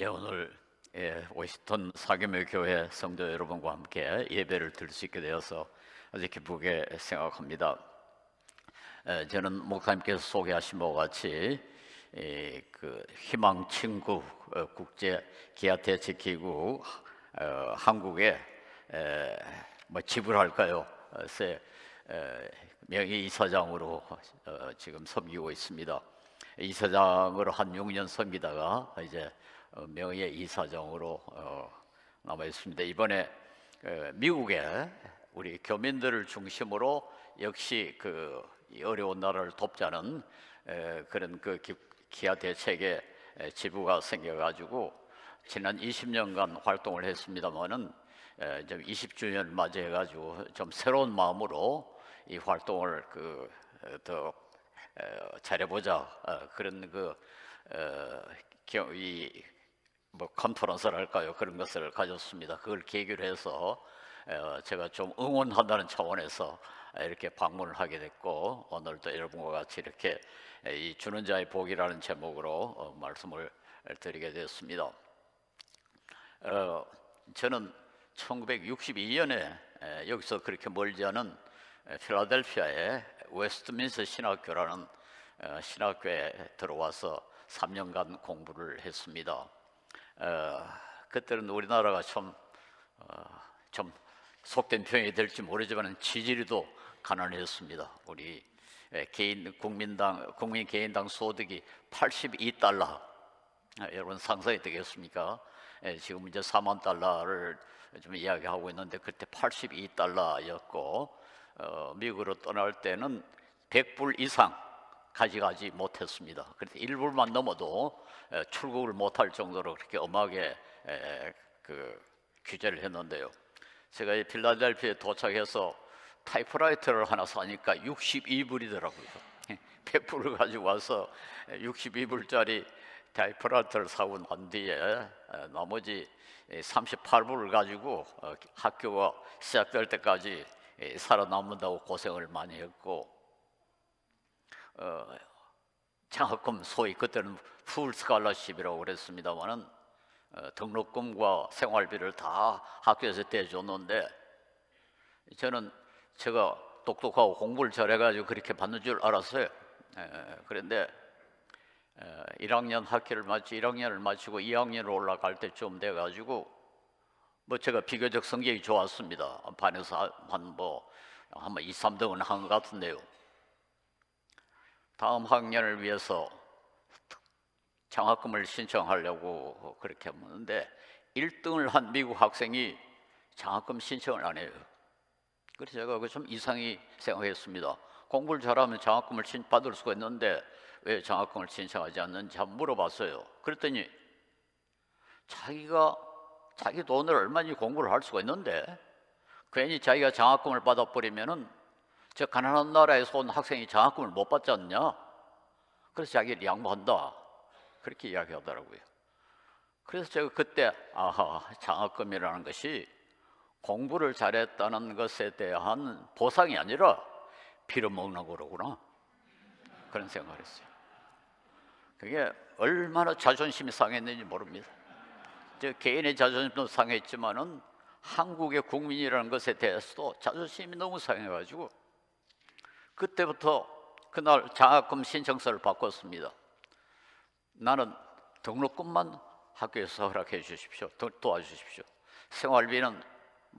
오늘 워싱턴 사계묘 교회 성도 여러분과 함께 예배를 드릴 수 있게 되어서 아주 기쁘게 생각합니다. 저는 목사님께서 소개하신 바와 같이 그 희망 친구 국제 기아대책기구 한국에 지불할까요? 명예 이사장으로 지금 섬기고 있습니다. 이사장으로 한 6년 섬기다가 이제 명예 이사장으로 남아 있습니다. 이번에 미국에 우리 교민들을 중심으로 역시 그 어려운 나라를 돕자는 그런 그 기아 대책의 지부가 생겨가지고 지난 20년간 활동을 했습니다만은 좀 20주년을 맞이해가지고 좀 새로운 마음으로 이 활동을 더 잘해보자 그런 컨퍼런스랄까요? 그런 것을 가졌습니다. 그걸 계기로 해서 제가 좀 응원한다는 차원에서 이렇게 방문을 하게 됐고, 오늘도 여러분과 같이 이렇게 이 주는 자의 복이라는 제목으로 말씀을 드리게 됐습니다. 저는 1962년에 여기서 그렇게 멀지 않은 필라델피아의 웨스트민스터 신학교라는 신학교에 들어와서 3년간 공부를 했습니다. 그때는 우리나라가 좀 속된 표현이 될지 모르지만 지지리도 가난했습니다. 우리 국민 개인당 소득이 82달러, 여러분 상상이 되겠습니까? 지금 이제 4만 달러를 좀 이야기하고 있는데 그때 82달러였고 미국으로 떠날 때는 100불 이상 가져가지 못했습니다. 그래서 1불만 넘어도 출국을 못할 정도로 그렇게 엄하게 규제를 했는데요. 제가 이 필라델피아에 도착해서 타이프라이터를 하나 사니까 62불이더라고요. 100불을 가지고 와서 62불짜리 타이프라이터를 사고 난 뒤에 나머지 38불을 가지고 학교가 시작될 때까지 살아남는다고 고생을 많이 했고, 장학금, 소위 그때는 풀 스칼러십이라고 그랬습니다만은 등록금과 생활비를 다 학교에서 대줬는데, 저는 제가 똑똑하고 공부를 잘해가지고 그렇게 받는 줄 알았어요. 그런데 1학년 학기를 마치 1학년을 마치고 2학년으로 올라갈 때쯤 돼가지고 제가 비교적 성적이 좋았습니다. 반에서 한 2, 3등은 한 것 같은데요. 다음 학년을 위해서 장학금을 신청하려고 그렇게 했는데 1등을 한 미국 학생이 장학금 신청을 안 해요. 그래서 제가 좀 이상히 생각했습니다. 공부를 잘하면 장학금을 받을 수가 있는데 왜 장학금을 신청하지 않는지 한번 물어봤어요. 그랬더니 자기 돈을 얼마든지 공부를 할 수가 있는데 괜히 자기가 장학금을 받아버리면은 저 가난한 나라에서 온 학생이 장학금을 못 받지 않냐? 그래서 자기를 양보한다. 그렇게 이야기하더라고요. 그래서 제가 그때 장학금이라는 것이 공부를 잘했다는 것에 대한 보상이 아니라 빌어먹는 거로구나, 그런 생각을 했어요. 그게 얼마나 자존심이 상했는지 모릅니다. 저 개인의 자존심도 상했지만은 한국의 국민이라는 것에 대해서도 자존심이 너무 상해가지고 그때부터 그날 장학금 신청서를 바꿨습니다. 나는 등록금만 학교에서 허락해 주십시오. 도와주십시오. 생활비는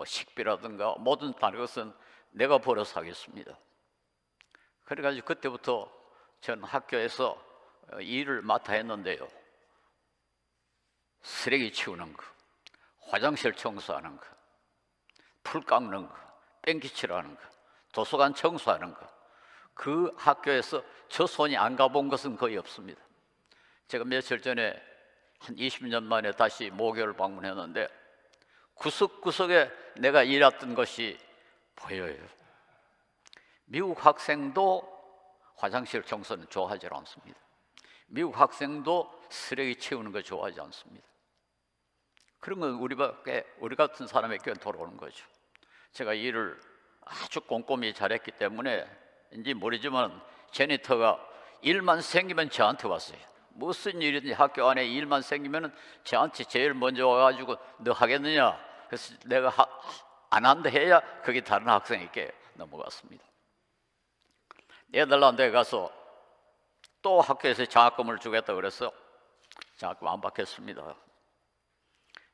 식비라든가 모든 다른 것은 내가 벌어서 하겠습니다. 그래가지고 그때부터 전 학교에서 일을 맡아 했는데요. 쓰레기 치우는 거, 화장실 청소하는 거, 풀 깎는 거, 뺑기 칠하는 거, 도서관 청소하는 거, 그 학교에서 저 손이 안 가본 것은 거의 없습니다. 제가 며칠 전에 한 20년 만에 다시 모교를 방문했는데 구석구석에 내가 일했던 것이 보여요. 미국 학생도 화장실 청소는 좋아하지 않습니다. 미국 학생도 쓰레기 치우는 거 좋아하지 않습니다. 그런 건 우리 같은 사람에게 돌아오는 거죠. 제가 일을 아주 꼼꼼히 잘했기 때문에 인지 모르지만 제니터가 일만 생기면 저한테 왔어요. 무슨 일이든지 학교 안에 일만 생기면 저한테 제일 먼저 와가지고 너 하겠느냐? 그래서 내가 안 한다 해야 그게 다른 학생에게 넘어갔습니다. 네덜란드에 가서 또 학교에서 장학금을 주겠다 그래서 장학금 안 받겠습니다.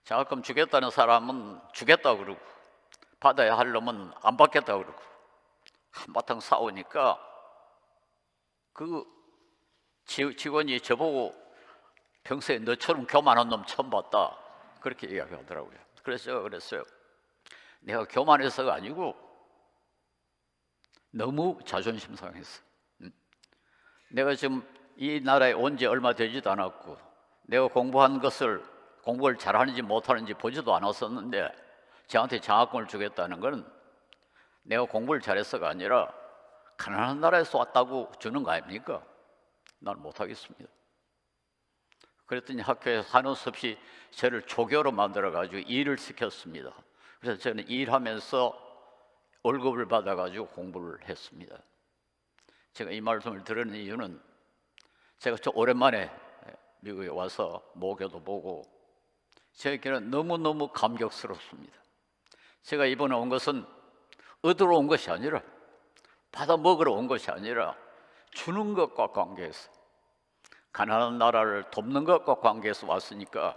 장학금 주겠다는 사람은 주겠다 그러고 받아야 할 놈은 안 받겠다 그러고 한바탕 싸우니까 그 직원이 저보고 평소에 너처럼 교만한 놈 처음 봤다 그렇게 이야기하더라고요. 그래서 제가 그랬어요. 내가 교만해서가 아니고 너무 자존심 상했어. 내가 지금 이 나라에 온 지 얼마 되지도 않았고 내가 공부한 것을 공부를 잘하는지 못하는지 보지도 않았었는데 저한테 장학금을 주겠다는 건 내가 공부를 잘해서가 아니라 가난한 나라에서 왔다고 주는 거 아닙니까? 난 못하겠습니다. 그랬더니 학교에서 한없이 저를 조교로 만들어가지고 일을 시켰습니다. 그래서 저는 일하면서 월급을 받아가지고 공부를 했습니다. 제가 이 말씀을 드리는 이유는 제가 저 오랜만에 미국에 와서 모교도 보고 저에게는 너무너무 감격스럽습니다. 제가 이번에 온 것은 얻으러 온 것이 아니라 받아 먹으러 온 것이 아니라 주는 것과 관계해서 가난한 나라를 돕는 것과 관계해서 왔으니까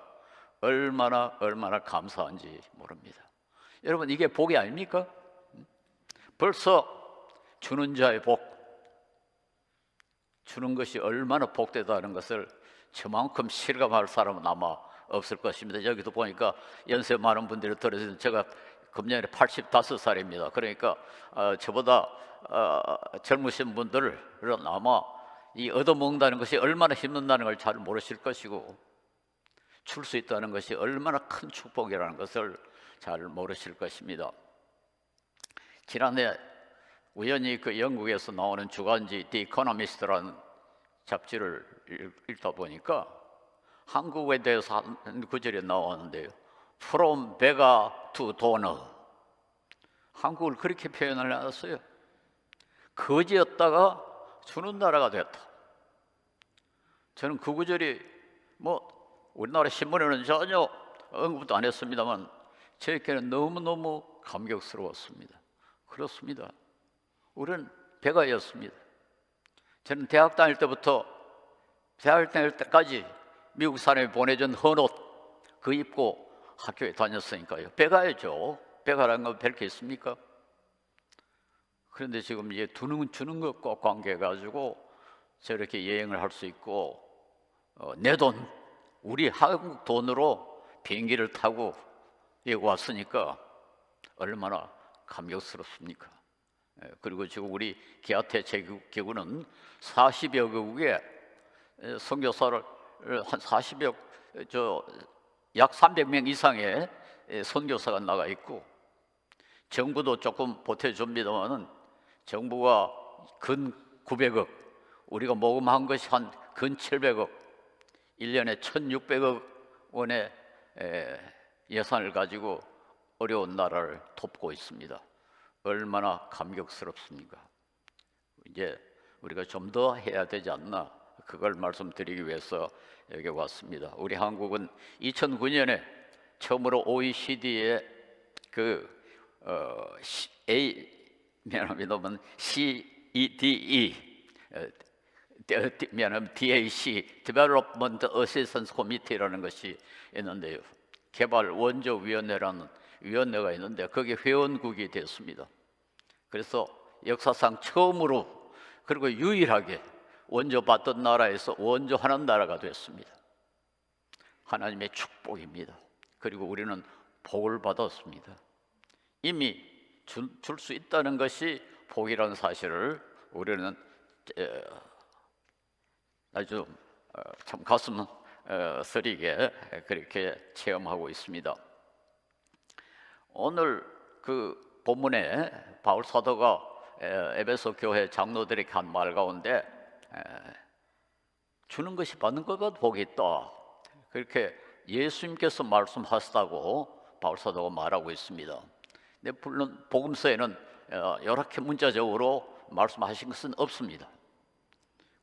얼마나 감사한지 모릅니다. 여러분 이게 복이 아닙니까? 벌써 주는 자의 복, 주는 것이 얼마나 복되다는 것을 저만큼 실감할 사람은 아마 없을 것입니다. 여기도 보니까 연세 많은 분들이 들으시는 제가 금년에 85살입니다. 그러니까 저보다 젊으신 분들은 아마 이 얻어먹는다는 것이 얼마나 힘든다는 걸 잘 모르실 것이고 줄 수 있다는 것이 얼마나 큰 축복이라는 것을 잘 모르실 것입니다. 지난해 우연히 그 영국에서 나오는 주간지 The Economist라는 잡지를 읽다 보니까 한국에 대해서 한 구절이 나오는데요. From beggar to donor. 한국을 그렇게 표현을 해놨어요. 거지였다가 주는 나라가 됐다. 저는 그 구절이 우리나라 신문에는 전혀 언급도 안 했습니다만 저에게는 너무너무 감격스러웠습니다. 그렇습니다. 우리는 배가였습니다. 저는 대학 다닐 때까지 미국 사람이 보내준 헌옷 그 입고 학교에 다녔으니까요. 배가야죠. 배가라는 건 별 게 있습니까? 그런데 지금 이제 주는 것과 관계해가지고 저렇게 여행을 할 수 있고 내 돈, 우리 한국 돈으로 비행기를 타고 여기 왔으니까 얼마나 감격스럽습니까? 그리고 지금 우리 기아태 제국기구는 40여 개국에 선교사를 한 40여 약 300명 이상의 선교사가 나가 있고 정부도 조금 보태줍니다만은 정부가 근 900억, 우리가 모금한 것이 한 근 700억, 1년에 1,600억 원의 예산을 가지고 어려운 나라를 돕고 있습니다. 얼마나 감격스럽습니까? 이제 우리가 좀 더 해야 되지 않나, 그걸 말씀드리기 위해서 여기 왔습니다. 우리 한국은 2009년에 처음으로 OECD의 DAC Development Assistance Committee라는 것이 있는데요. 개발 원조위원회라는 위원회가 있는데 거기에 회원국이 됐습니다. 그래서 역사상 처음으로 그리고 유일하게 원조 받던 나라에서 원조하는 나라가 됐습니다. 하나님의 축복입니다. 그리고 우리는 복을 받았습니다. 이미 줄 수 있다는 것이 복이라는 사실을 우리는 아주 참 가슴 서리게 그렇게 체험하고 있습니다. 오늘 그 본문에 바울 사도가 에베소 교회 장로들에게 한 말 가운데 주는 것이 받는 것보다 복이 있다, 그렇게 예수님께서 말씀하셨다고 바울 사도가 말하고 있습니다. 근데 물론 복음서에는 이렇게 문자적으로 말씀하신 것은 없습니다.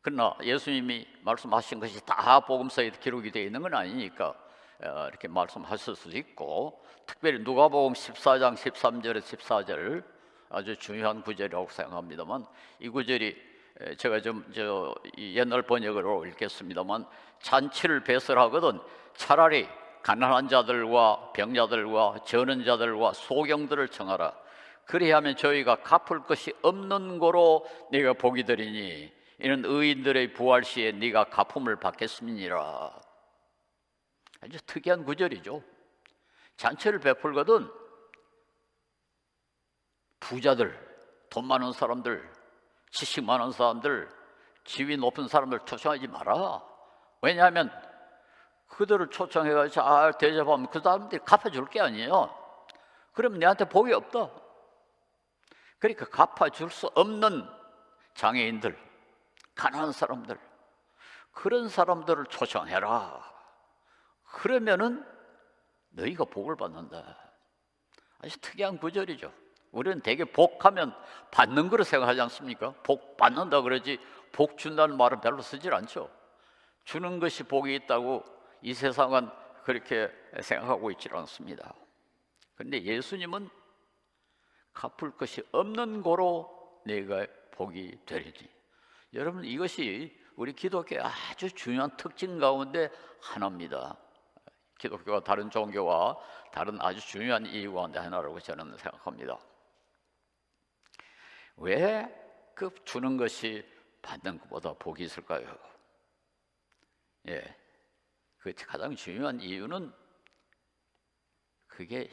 그러나 예수님이 말씀하신 것이 다 복음서에 기록이 되어 있는 건 아니니까 이렇게 말씀하실 수도 있고, 특별히 누가복음 14장 13절에 14절 아주 중요한 구절이라고 생각합니다만, 이 구절이 제가 이 옛날 번역으로 읽겠습니다만, 잔치를 배설하거든 차라리 가난한 자들과 병자들과 저는 자들과 소경들을 청하라. 그리하면 저희가 갚을 것이 없는 고로 네가 복이 되리니 이는 의인들의 부활 시에 네가 갚음을 받겠음이니라. 아주 특이한 구절이죠. 잔치를 베풀거든 부자들, 돈 많은 사람들, 지식 많은 사람들, 지위 높은 사람들 초청하지 마라. 왜냐하면 그들을 초청해가지고 잘 대접하면 그 사람들이 갚아줄 게 아니에요. 그럼 내한테 복이 없다. 그러니까 갚아줄 수 없는 장애인들, 가난한 사람들, 그런 사람들을 초청해라. 그러면은 너희가 복을 받는다. 아주 특이한 구절이죠. 우리는 되게 복하면 받는 거로 생각하지 않습니까? 복 받는다 그러지 복 준다는 말은 별로 쓰질 않죠. 주는 것이 복이 있다고 이 세상은 그렇게 생각하고 있지 않습니다. 그런데 예수님은 갚을 것이 없는 고로 내가 복이 되리니. 여러분, 이것이 우리 기독교의 아주 중요한 특징 가운데 하나입니다. 기독교가 다른 종교와 다른 아주 중요한 이유 가운데 하나라고 저는 생각합니다. 왜 그 주는 것이 받는 것보다 복이 있을까요? 그 가장 중요한 이유는 그게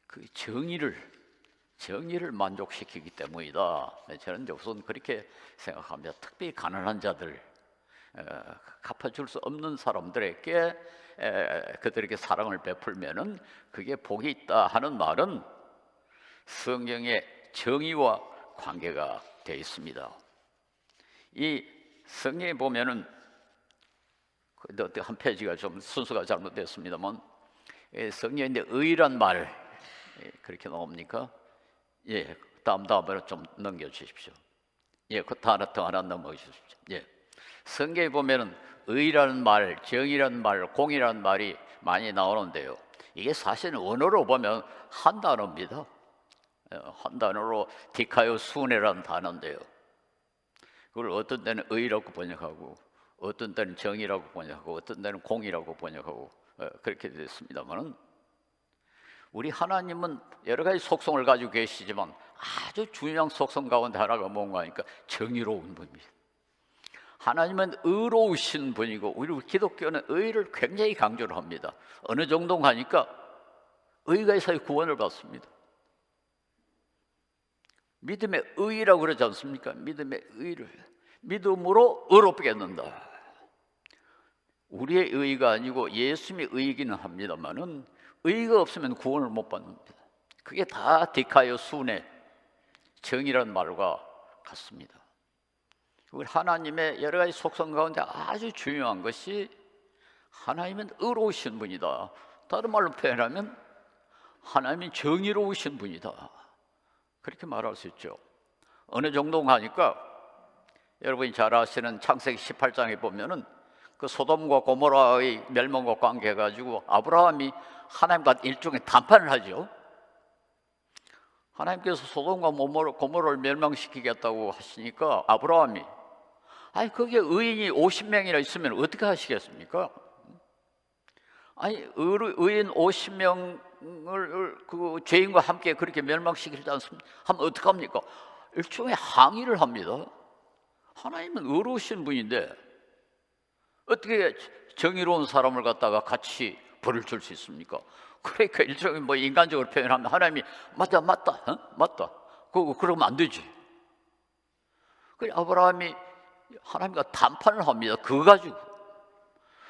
그 정의를 만족시키기 때문이다. 저는 우선 그렇게 생각합니다. 특히 가난한 자들, 갚아줄 수 없는 사람들에게 그들에게 사랑을 베풀면은 그게 복이 있다 하는 말은 성경의 정의와 관계가 되어 있습니다. 이 성경에 보면은 한 페이지가 좀 순서가 잘못됐습니다만, 성경에 의란 말 그렇게 나옵니까? 다음으로 좀 넘겨주십시오. 그 하나 넘어주십시오. 성경에 보면은 의라는 말, 정의라는 말, 공이라는 말이 많이 나오는데요. 이게 사실은 원어로 보면 한 단어입니다. 한 단어로 디카요 순회라는 단어인데요. 그걸 어떤 때는 의라고 번역하고, 어떤 때는 정의라고 번역하고, 어떤 때는 공이라고 번역하고 그렇게 됐습니다만은, 우리 하나님은 여러 가지 속성을 가지고 계시지만 아주 중요한 속성 가운데 하나가 뭔가 하니까 정의로운 분입니다. 하나님은 의로우신 분이고, 우리 기독교는 의를 굉장히 강조를 합니다. 어느 정도 가니까 의가 있어야 구원을 받습니다. 믿음의 의라고 그러지 않습니까? 믿음의 의를 믿음으로 의롭게 얻는다. 우리의 의가 아니고 예수님의 의이기는 합니다만은 의가 없으면 구원을 못 받습니다. 그게 다 디카요 순회, 정의라는 말과 같습니다. 우리 하나님의 여러 가지 속성 가운데 아주 중요한 것이 하나님은 의로우신 분이다. 다른 말로 표현하면 하나님이 정의로우신 분이다. 그렇게 말할 수 있죠. 어느 정도 가니까 여러분이 잘 아시는 창세기 18장에 보면은 그 소돔과 고모라의 멸망과 관계 가지고 아브라함이 하나님과 일종의談판을 하죠. 하나님께서 소돔과 고모라를 멸망시키겠다고 하시니까 아브라함이 거기에 의인이 50명이나 있으면 어떻게 하시겠습니까? 의인 50명을 그 죄인과 함께 그렇게 멸망시키지 않습니까? 하면 어떡합니까? 일종의 항의를 합니다. 하나님은 의로우신 분인데 어떻게 정의로운 사람을 갖다가 같이 벌을 줄 수 있습니까? 그러니까 일종의 인간적으로 표현하면 하나님이 맞다. 그러면 안 되지. 그래 아브라함이 하나님과談판을 합니다. 그거 가지고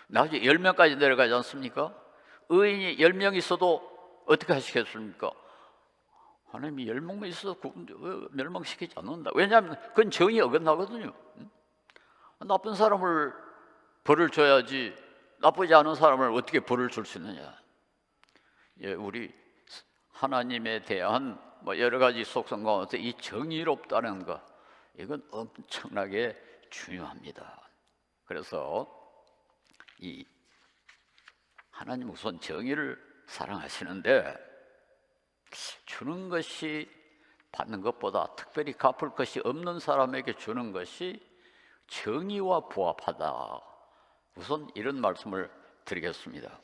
나중에 10명까지 내려가지 않습니까? 의인이 10명 있어도 어떻게 하시겠습니까? 하나님이 10명만 있어도 멸망시키지 않는다. 왜냐하면 그건 정의 어긋나거든요. 나쁜 사람을 벌을 줘야지 나쁘지 않은 사람을 어떻게 벌을 줄 수 있느냐. 우리 하나님에 대한 여러 가지 속성 가운데 이 정의롭다는 것, 이건 엄청나게 중요합니다. 그래서 이 하나님 우선 정의를 사랑하시는데 주는 것이 받는 것보다 특별히 갚을 것이 없는 사람에게 주는 것이 정의와 부합하다. 우선 이런 말씀을 드리겠습니다.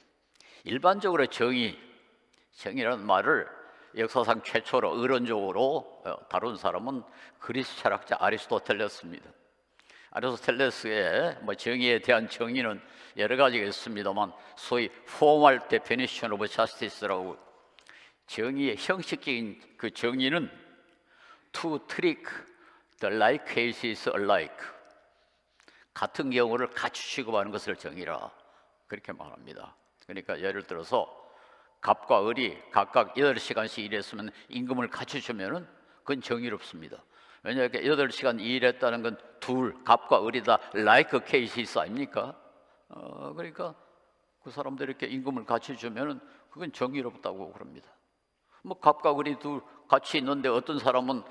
일반적으로 정의라는 말을 역사상 최초로 의론적으로 다룬 사람은 그리스 철학자 아리스토텔레스입니다. 아리스토텔레스의 정의에 대한 정의는 여러 가지가 있습니다만 소위 formal definition of justice라고 정의의 형식적인 그 정의는 to treat the like cases alike, 같은 경우를 같이 취급하는 것을 정의라 그렇게 말합니다. 그러니까 예를 들어서 갑과 을이 각각 8시간씩 일했으면 임금을 같이 주면은 그건 정의롭습니다. 왜냐하면 8시간 일했다는 건 갑과 을이 다 like cases 아닙니까? 그러니까 그 사람들이 이렇게 임금을 같이 주면은 그건 정의롭다고 그럽니다. 갑과 을이 같이 있는데 어떤 사람은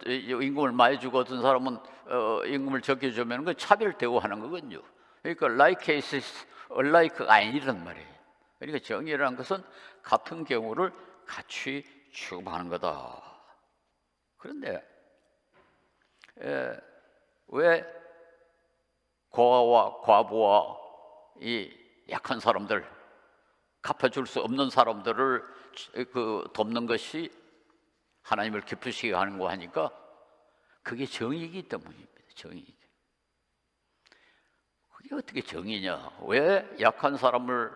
임금을 많이 주고 어떤 사람은 임금을 적게 주면 그건 차별 대우하는 거거든요. 그러니까 like cases alike가 아니란 말이에요. 그러니까 정의라는 것은 같은 경우를 같이 취급하는 거다. 그런데 왜 고아와 과부와 이 약한 사람들, 갚아줄 수 없는 사람들을 돕는 것이 하나님을 기쁘시게 하는 거 하니까 그게 정의이기 때문입니다. 정의. 그게 어떻게 정의냐? 왜 약한 사람을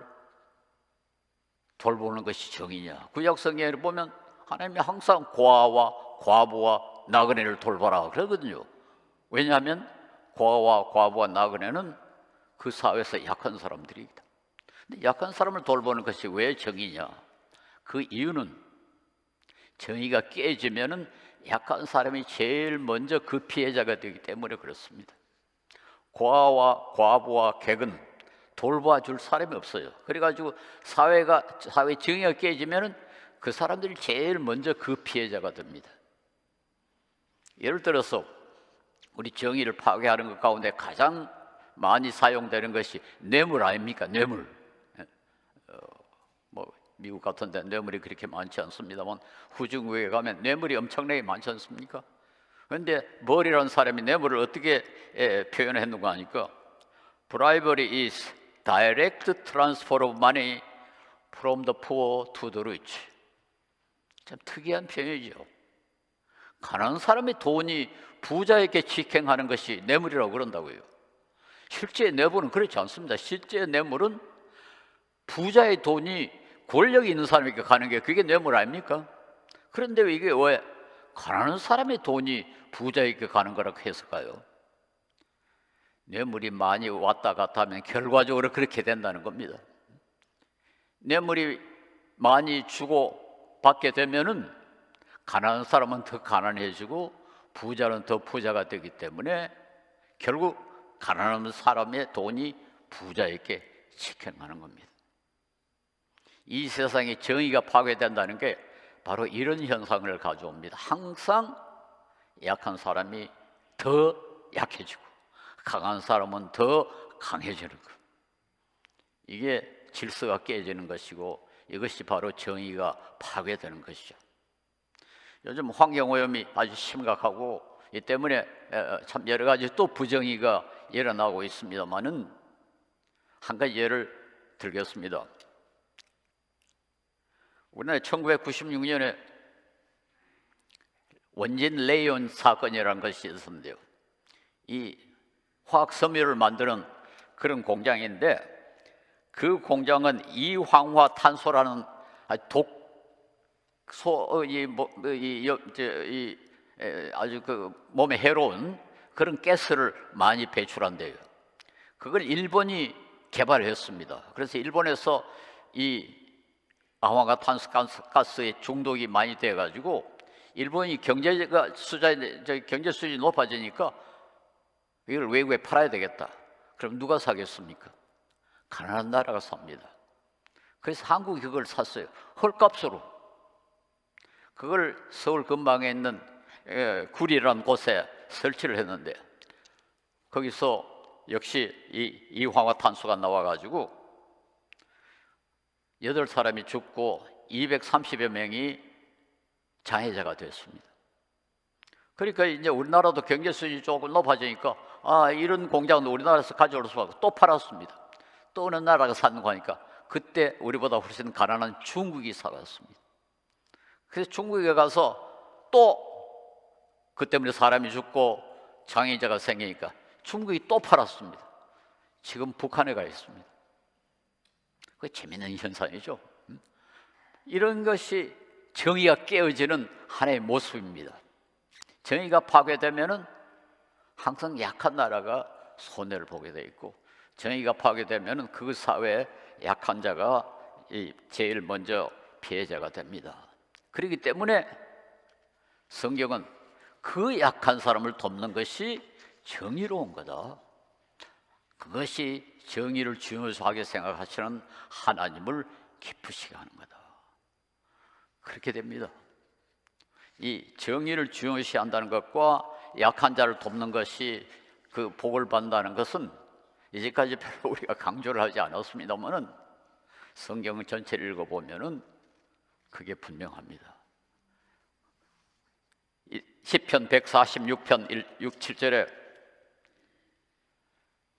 돌보는 것이 정의냐? 구약성경에 보면 하나님이 항상 고아와 과부와 나그네를 돌봐라 그러거든요. 왜냐하면 고아와 과부와 나그네는 그 사회에서 약한 사람들이다. 근데 약한 사람을 돌보는 것이 왜 정의냐? 그 이유는 정의가 깨지면은 약한 사람이 제일 먼저 그 피해자가 되기 때문에 그렇습니다. 고아와 과부와 객은 돌봐줄 사람이 없어요. 그래가지고 사회 정의가 깨지면은 그 사람들이 제일 먼저 그 피해자가 됩니다. 예를 들어서 우리 정의를 파괴하는 것 가운데 가장 많이 사용되는 것이 뇌물 아닙니까? 뇌물. 미국 같은 데 뇌물이 그렇게 많지 않습니다만 후중국에 가면 뇌물이 엄청나게 많지 않습니까? 그런데 머리라는 사람이 뇌물을 어떻게 표현했는가 하니까 Bribery is direct transfer of money from the poor to the rich. 참 특이한 표현이죠. 가난한 사람의 돈이 부자에게 직행하는 것이 뇌물이라고 그런다고요. 실제 뇌물은 그렇지 않습니다. 실제 뇌물은 부자의 돈이 권력이 있는 사람에게 가는 게 그게 뇌물 아닙니까? 그런데 이게 왜 가난한 사람의 돈이 부자에게 가는 거라고 해석해요? 뇌물이 많이 왔다 갔다 하면 결과적으로 그렇게 된다는 겁니다. 뇌물이 많이 주고 받게 되면은 가난한 사람은 더 가난해지고 부자는 더 부자가 되기 때문에 결국 가난한 사람의 돈이 부자에게 직행하는 겁니다. 이 세상에 정의가 파괴된다는 게 바로 이런 현상을 가져옵니다. 항상 약한 사람이 더 약해지고 강한 사람은 더 강해지는 것. 이게 질서가 깨지는 것이고 이것이 바로 정의가 파괴되는 것이죠. 요즘 환경오염이 아주 심각하고 이 때문에 참 여러 가지 또 부정의가 일어나고 있습니다만은 한 가지 예를 들겠습니다. 우리나라 1996년에 원진 레이온 사건이라는 것이 있었는데요. 이 화학 섬유를 만드는 그런 공장인데 그 공장은 이황화탄소라는 아주 그 몸에 해로운 그런 가스를 많이 배출한대요. 그걸 일본이 개발했습니다. 그래서 일본에서 이 이황화탄소 가스에 중독이 많이 돼가지고 일본이 경제 수준이 높아지니까 이걸 외국에 팔아야 되겠다. 그럼 누가 사겠습니까? 가난한 나라가 삽니다. 그래서 한국이 그걸 샀어요. 헐값으로. 그걸 서울 근방에 있는 구리라는 곳에 설치를 했는데 거기서 역시 이 이황화탄소가 나와가지고 8사람이 죽고 230여 명이 장애자가 됐습니다. 그러니까 이제 우리나라도 경제 수준이 조금 높아지니까 이런 공장은 우리나라에서 가져올 수 없고 또 팔았습니다. 또 어느 나라가 사는 거니까 그때 우리보다 훨씬 가난한 중국이 사왔습니다. 그래서 중국에 가서 또 그 때문에 사람이 죽고 장애자가 생기니까 중국이 또 팔았습니다. 지금 북한에 가 있습니다. 그게 재미있는 현상이죠. 이런 것이 정의가 깨어지는 하나의 모습입니다. 정의가 파괴되면은 항상 약한 나라가 손해를 보게 돼 있고, 정의가 파괴되면은 그 사회에 약한 자가 제일 먼저 피해자가 됩니다. 그렇기 때문에 성경은 그 약한 사람을 돕는 것이 정의로운 거다. 그것이 정의를 중요하게 생각하시는 하나님을 기쁘시게 하는 거다. 그렇게 됩니다. 이 정의를 중요시한다는 것과 약한 자를 돕는 것이 그 복을 받는다는 것은 이제까지 별로 우리가 강조를 하지 않았습니다만은 성경 전체를 읽어보면은 그게 분명합니다. 시편 146편 6, 7절에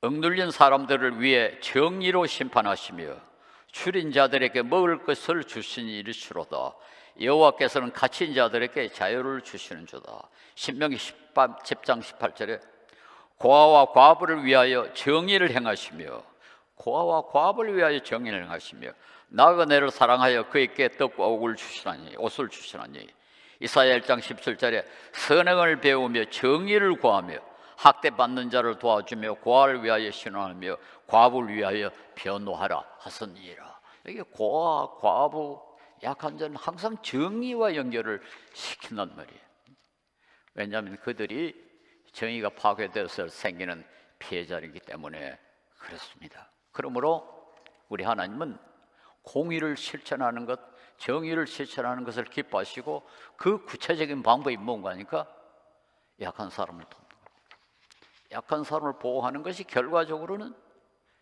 억눌린 사람들을 위해 정의로 심판하시며 추린 자들에게 먹을 것을 주시니 이르시로다. 여호와께서는 갇힌 자들에게 자유를 주시는 주다. 신명기 10장 18절에 고아와 과부를 위하여 정의를 행하시며, 고아와 과부를 위하여 정의를 행하시며 나그네를 사랑하여 그에게 떡과 옷을 주시나니 이사야 1장 17절에 선행을 배우며 정의를 구하며 학대받는 자를 도와주며 고아를 위하여 신원하며 과부를 위하여 변호하라 하셨니라. 여기 고아, 과부, 약한 자는 항상 정의와 연결을 시킨단 말이에요. 왜냐하면 그들이 정의가 파괴돼서 생기는 피해자이기 때문에 그렇습니다. 그러므로 우리 하나님은 공의를 실천하는 것, 정의를 실천하는 것을 기뻐하시고 그 구체적인 방법이 뭔가 하니까 약한 사람을 돕는 거예요. 약한 사람을 보호하는 것이 결과적으로는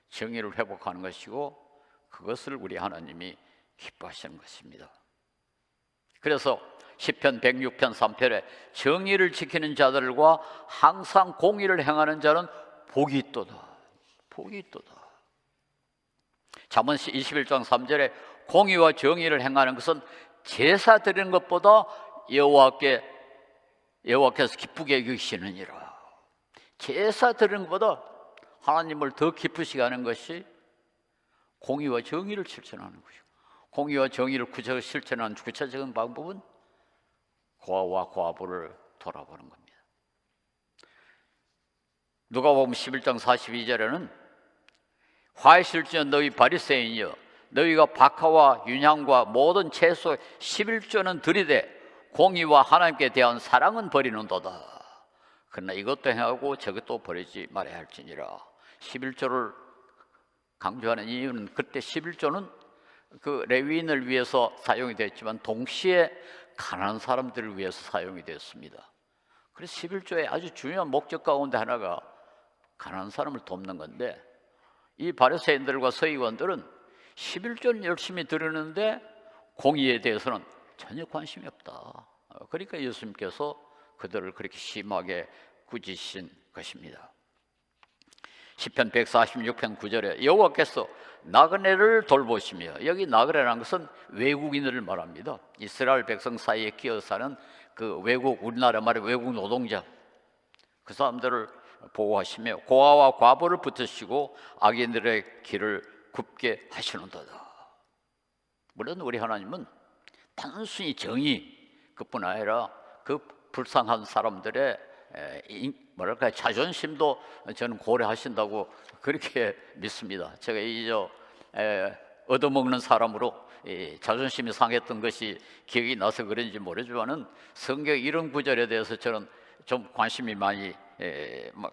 정의를 회복하는 것이고 그것을 우리 하나님이 기뻐하시는 것입니다. 그래서 시편 106편 3편에 정의를 지키는 자들과 항상 공의를 행하는 자는 복이 있도다. 복이 있도다. 잠언 21장 3절에 공의와 정의를 행하는 것은 제사 드리는 것보다 여호와께서 기쁘게 여기시느니라. 제사 드리는 것보다 하나님을 더 기쁘시게 하는 것이 공의와 정의를 실천하는 것이고, 공의와 정의를 구체적으로 실천하는 구체적인 방법은 고아와 과부를 돌아보는 겁니다. 누가복음 11장 42절에는 화이실지언 너희 바리새인이여 너희가 박하와 윤향과 모든 채소 11조는 들이되 공의와 하나님께 대한 사랑은 버리는도다. 그러나 이것도 행하고 저것도 버리지 말아야 할지니라. 11조를 강조하는 이유는 그때 11조는 그 레위인을 위해서 사용이 됐지만 동시에 가난한 사람들을 위해서 사용이 됐습니다. 그래서 11조의 아주 중요한 목적 가운데 하나가 가난한 사람을 돕는 건데, 이 바리새인들과 서기관들은 11조는 열심히 드리는데 공의에 대해서는 전혀 관심이 없다. 그러니까 예수님께서 그들을 그렇게 심하게 꾸짖으신 것입니다. 시편 146편 9절에 여호와께서 나그네를 돌보시며, 여기 나그네라는 것은 외국인을 말합니다. 이스라엘 백성 사이에 끼어 사는 그 외국, 우리나라 말의 외국 노동자, 그 사람들을 보호하시며 고아와 과부를 붙으시고 악인들의 길을 굽게 하시는도다. 물론 우리 하나님은 단순히 정의 그뿐 아니라 그 불쌍한 사람들의 뭐랄까 자존심도 저는 고려하신다고 그렇게 믿습니다. 제가 얻어먹는 사람으로 자존심이 상했던 것이 기억이 나서 그런지 모르지만은 성경 이런 구절에 대해서 저는 좀 관심이 많이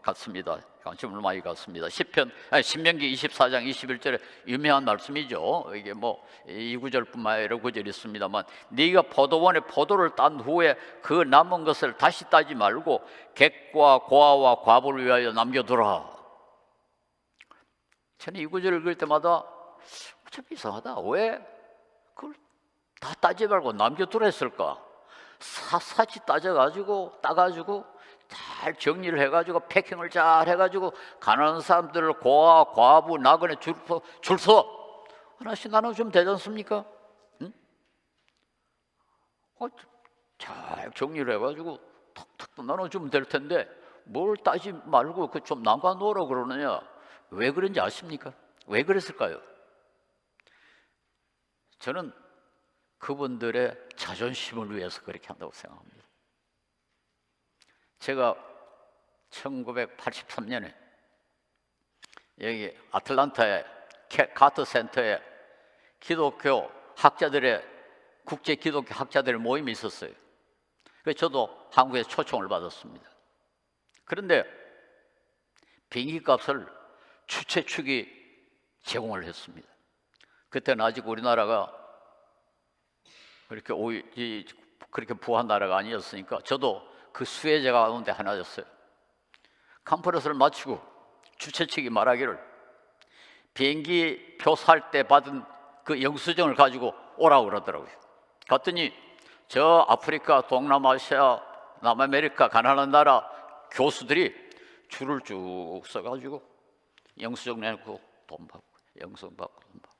같습니다. 관심을 많이 갖습니다. 신명기 24장 21절에 유명한 말씀이죠. 이게 뭐 이 구절뿐만 아니라 구절이 있습니다만, 네가 포도원에 포도를 딴 후에 그 남은 것을 다시 따지 말고 객과 고아와 과부를 위하여 남겨두라. 저는 이 구절을 읽을 때마다 참 이상하다. 왜 그걸 다 따지 말고 남겨두라 했을까? 샅샅이 따가지고 잘 정리를 해가지고 패킹을 잘 해가지고 가난한 사람들을 고아, 과부, 나그네 줄 서 하나씩 나눠주면 되지 않습니까? 응? 잘 정리를 해가지고 탁탁 나눠주면 될 텐데 뭘 따지 말고 그 좀 남겨 놓으라 그러느냐? 왜 그런지 아십니까? 왜 그랬을까요? 저는 그분들의 자존심을 위해서 그렇게 한다고 생각합니다. 제가 1983년에 여기 아틀란타의 카터 센터에 기독교 학자들의 국제 기독교 학자들의 모임이 있었어요. 그래서 저도 한국에서 초청을 받았습니다. 그런데 비행기 값을 주최 측이 제공을 했습니다. 그때는 아직 우리나라가 그렇게 부한 나라가 아니었으니까 저도 그 수혜자 가운데 하나였어요. 컨퍼런스를 마치고 주최 측이 말하기를 비행기 표 살 때 받은 그 영수증을 가지고 오라고 그러더라고요. 갔더니 저 아프리카, 동남아시아, 남아메리카 가난한 나라 교수들이 줄을 쭉 서가지고 영수증 내고 돈 받고 영수증 받고 돈 받고.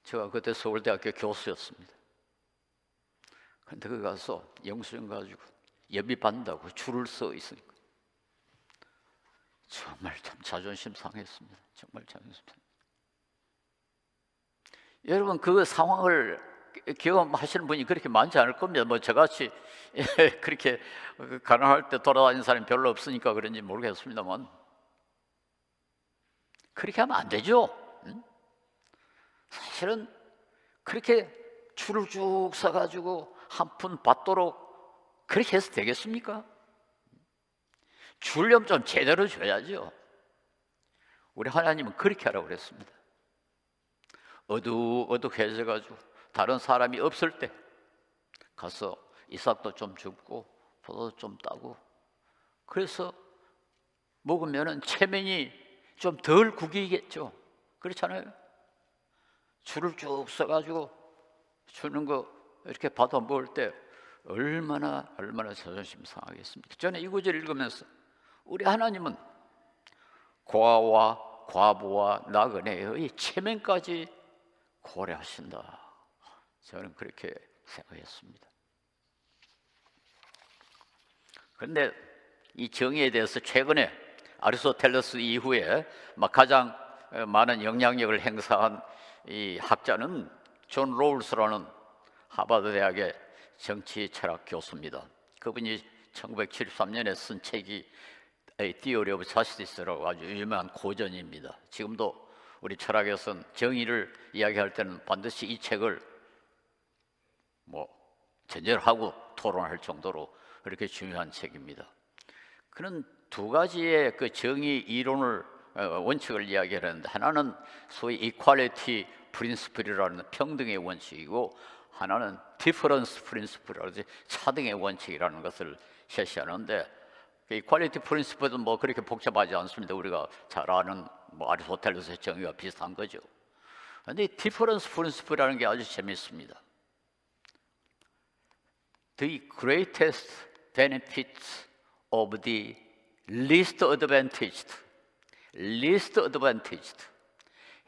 제가 그때 서울대학교 교수였습니다. 그런데 거기 가서 영수증 가지고 예비 받는다고 줄을 서 있으니까 정말 참 자존심 상했습니다. 정말 자존심 상했습니다. 여러분 그 상황을 경험하시는 분이 그렇게 많지 않을 겁니다. 뭐 저같이 그렇게 가난할 때 돌아다니는 사람이 별로 없으니까 그런지 모르겠습니다만 그렇게 하면 안 되죠. 사실은 그렇게 줄을 쭉 서가지고 한 푼 받도록 그렇게 해서 되겠습니까? 주려면 좀 제대로 줘야죠. 우리 하나님은 그렇게 하라고 그랬습니다. 어둑어둑해져가지고 다른 사람이 없을 때 가서 이삭도 좀 줍고 포도도 좀 따고, 그래서 먹으면은 체면이 좀 덜 구기겠죠. 그렇잖아요. 줄을 쭉 서가지고 주는 거 이렇게 받아 먹을 때 얼마나 자존심 상하겠습니까? 저는 이 구절 읽으면서 우리 하나님은 고아와 과부와 나그네의 체면까지 고려하신다. 저는 그렇게 생각했습니다. 그런데 이 정의에 대해서 최근에 아리스토텔레스 이후에 가장 많은 영향력을 행사한 이 학자는 존 로울스라는 하버드 대학의 정치 철학 교수입니다. 그분이 1973년에 쓴 책이 Theory of Justice라고 아주 유명한 고전입니다. 지금도 우리 철학에서는 정의를 이야기할 때는 반드시 이 책을 전제하고 토론할 정도로 그렇게 중요한 책입니다. 그는 두 가지의 그 정의 이론을 원칙을 이야기하는데, 하나는 소위 equality principle이라는 평등의 원칙이고, 하나는 difference principle이라고 해서 차등의 원칙이라는 것을 제시하는데, equality principle은 그렇게 복잡하지 않습니다. 우리가 잘 아는 아리스토텔레스의 정의와 비슷한 거죠. 그런데 difference principle이라는 게 아주 재미있습니다. The greatest benefits of the least advantaged.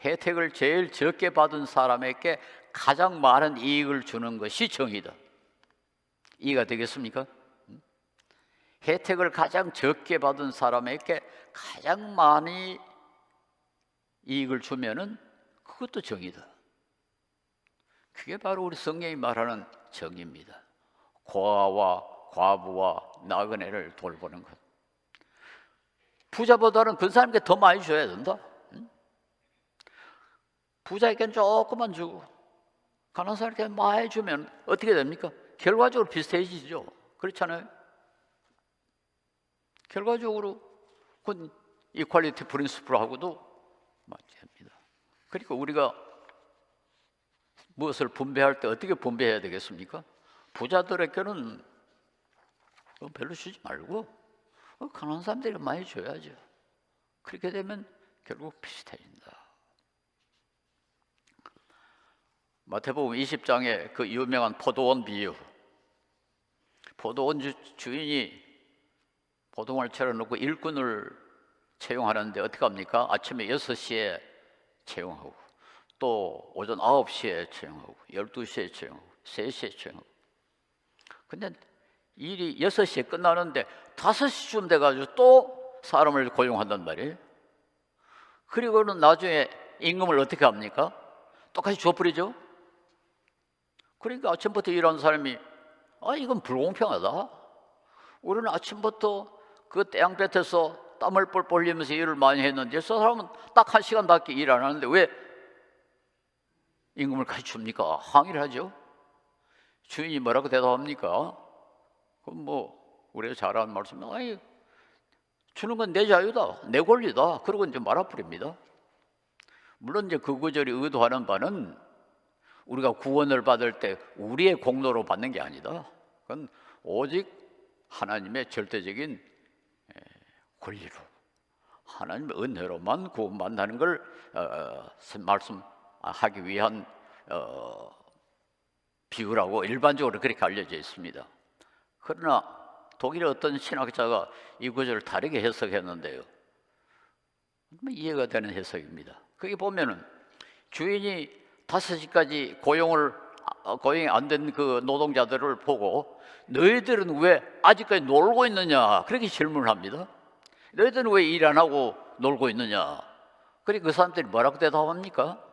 혜택을 제일 적게 받은 사람에게 가장 많은 이익을 주는 것이 정의다. 이해가 되겠습니까? 혜택을 가장 적게 받은 사람에게 가장 많이 이익을 주면은 그것도 정의다. 그게 바로 우리 성경이 말하는 정의입니다. 고아와 과부와 나그네를 돌보는 것. 부자보다는 그 사람에게 더 많이 줘야 된다. 부자에게는 조금만 주고 가난한 사람에게 많이 주면 어떻게 됩니까? 결과적으로 비슷해지죠. 그렇잖아요. 결과적으로 그건 이퀄리티 프린시플하고도 맞습니다. 그러니까 우리가 무엇을 분배할 때 어떻게 분배해야 되겠습니까? 부자들에게는 별로 주지 말고 가난한 사람들이 많이 줘야죠. 그렇게 되면 결국 비슷해진다. 마태복음 20장에 그 유명한 포도원 비유, 포도원 주인이 포도원을 차려놓고 일꾼을 채용하는데 어떻게 합니까? 아침에 6시에 채용하고 또 오전 9시에 채용하고 12시에 채용하고 3시에 채용하고. 근데 일이 6시에 끝나는데 5시쯤 돼가지고 또 사람을 고용한단 말이에요. 그리고는 나중에 임금을 어떻게 합니까? 똑같이 줘버리죠. 그러니까 아침부터 일하는 사람이 이건 불공평하다. 우리는 아침부터 그 태양볕에서 땀을 뻘뻘 흘리면서 일을 많이 했는데 저 사람은 딱 1시간밖에 일 안 하는데 왜 임금을 같이 줍니까? 항의를 하죠. 주인이 뭐라고 대답합니까? 그럼 우리가 잘 아는 말씀, 주는 건 내 자유다, 내 권리다. 그러고 이제 말아버립니다. 물론 이제 그 구절이 의도하는 바는 우리가 구원을 받을 때 우리의 공로로 받는 게 아니다. 그건 오직 하나님의 절대적인 권리로, 하나님의 은혜로만 구원받는다는 걸 말씀하기 위한 비유라고 일반적으로 그렇게 알려져 있습니다. 그러나 독일의 어떤 신학자가 이 구절을 다르게 해석했는데요, 이해가 되는 해석입니다. 거기 보면은 주인이 5시까지 고용이 안 된 그 노동자들을 보고 너희들은 왜 아직까지 놀고 있느냐 그렇게 질문을 합니다. 너희들은 왜 일 안 하고 놀고 있느냐? 그러니까 그 사람들이 뭐라고 대답합니까?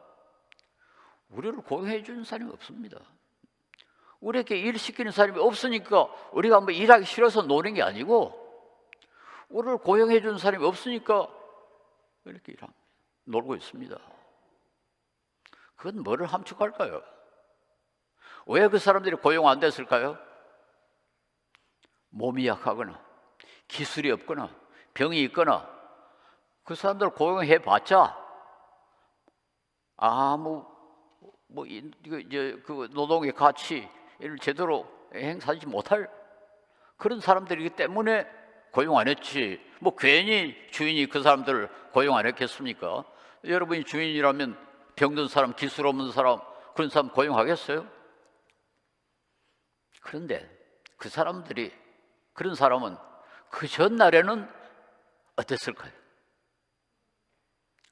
우리를 고용해 주는 사람이 없습니다. 우리에게 일 시키는 사람이 없으니까 우리가 한번 일하기 싫어서 노는 게 아니고 우리를 고용해 주는 사람이 없으니까 이렇게 일합니다. 놀고 있습니다. 그건 뭐를 함축할까요? 왜 그 사람들이 고용 안 됐을까요? 몸이 약하거나 기술이 없거나 병이 있거나 그 사람들 고용해 봤자 그 노동의 가치를 제대로 행사하지 못할 그런 사람들이기 때문에 고용 안 했지. 괜히 주인이 그 사람들을 고용 안 했겠습니까? 여러분이 주인이라면 병든 사람, 기술 없는 사람, 그런 사람 고용하겠어요? 그런데 그런 사람은 그 전날에는 어땠을까요?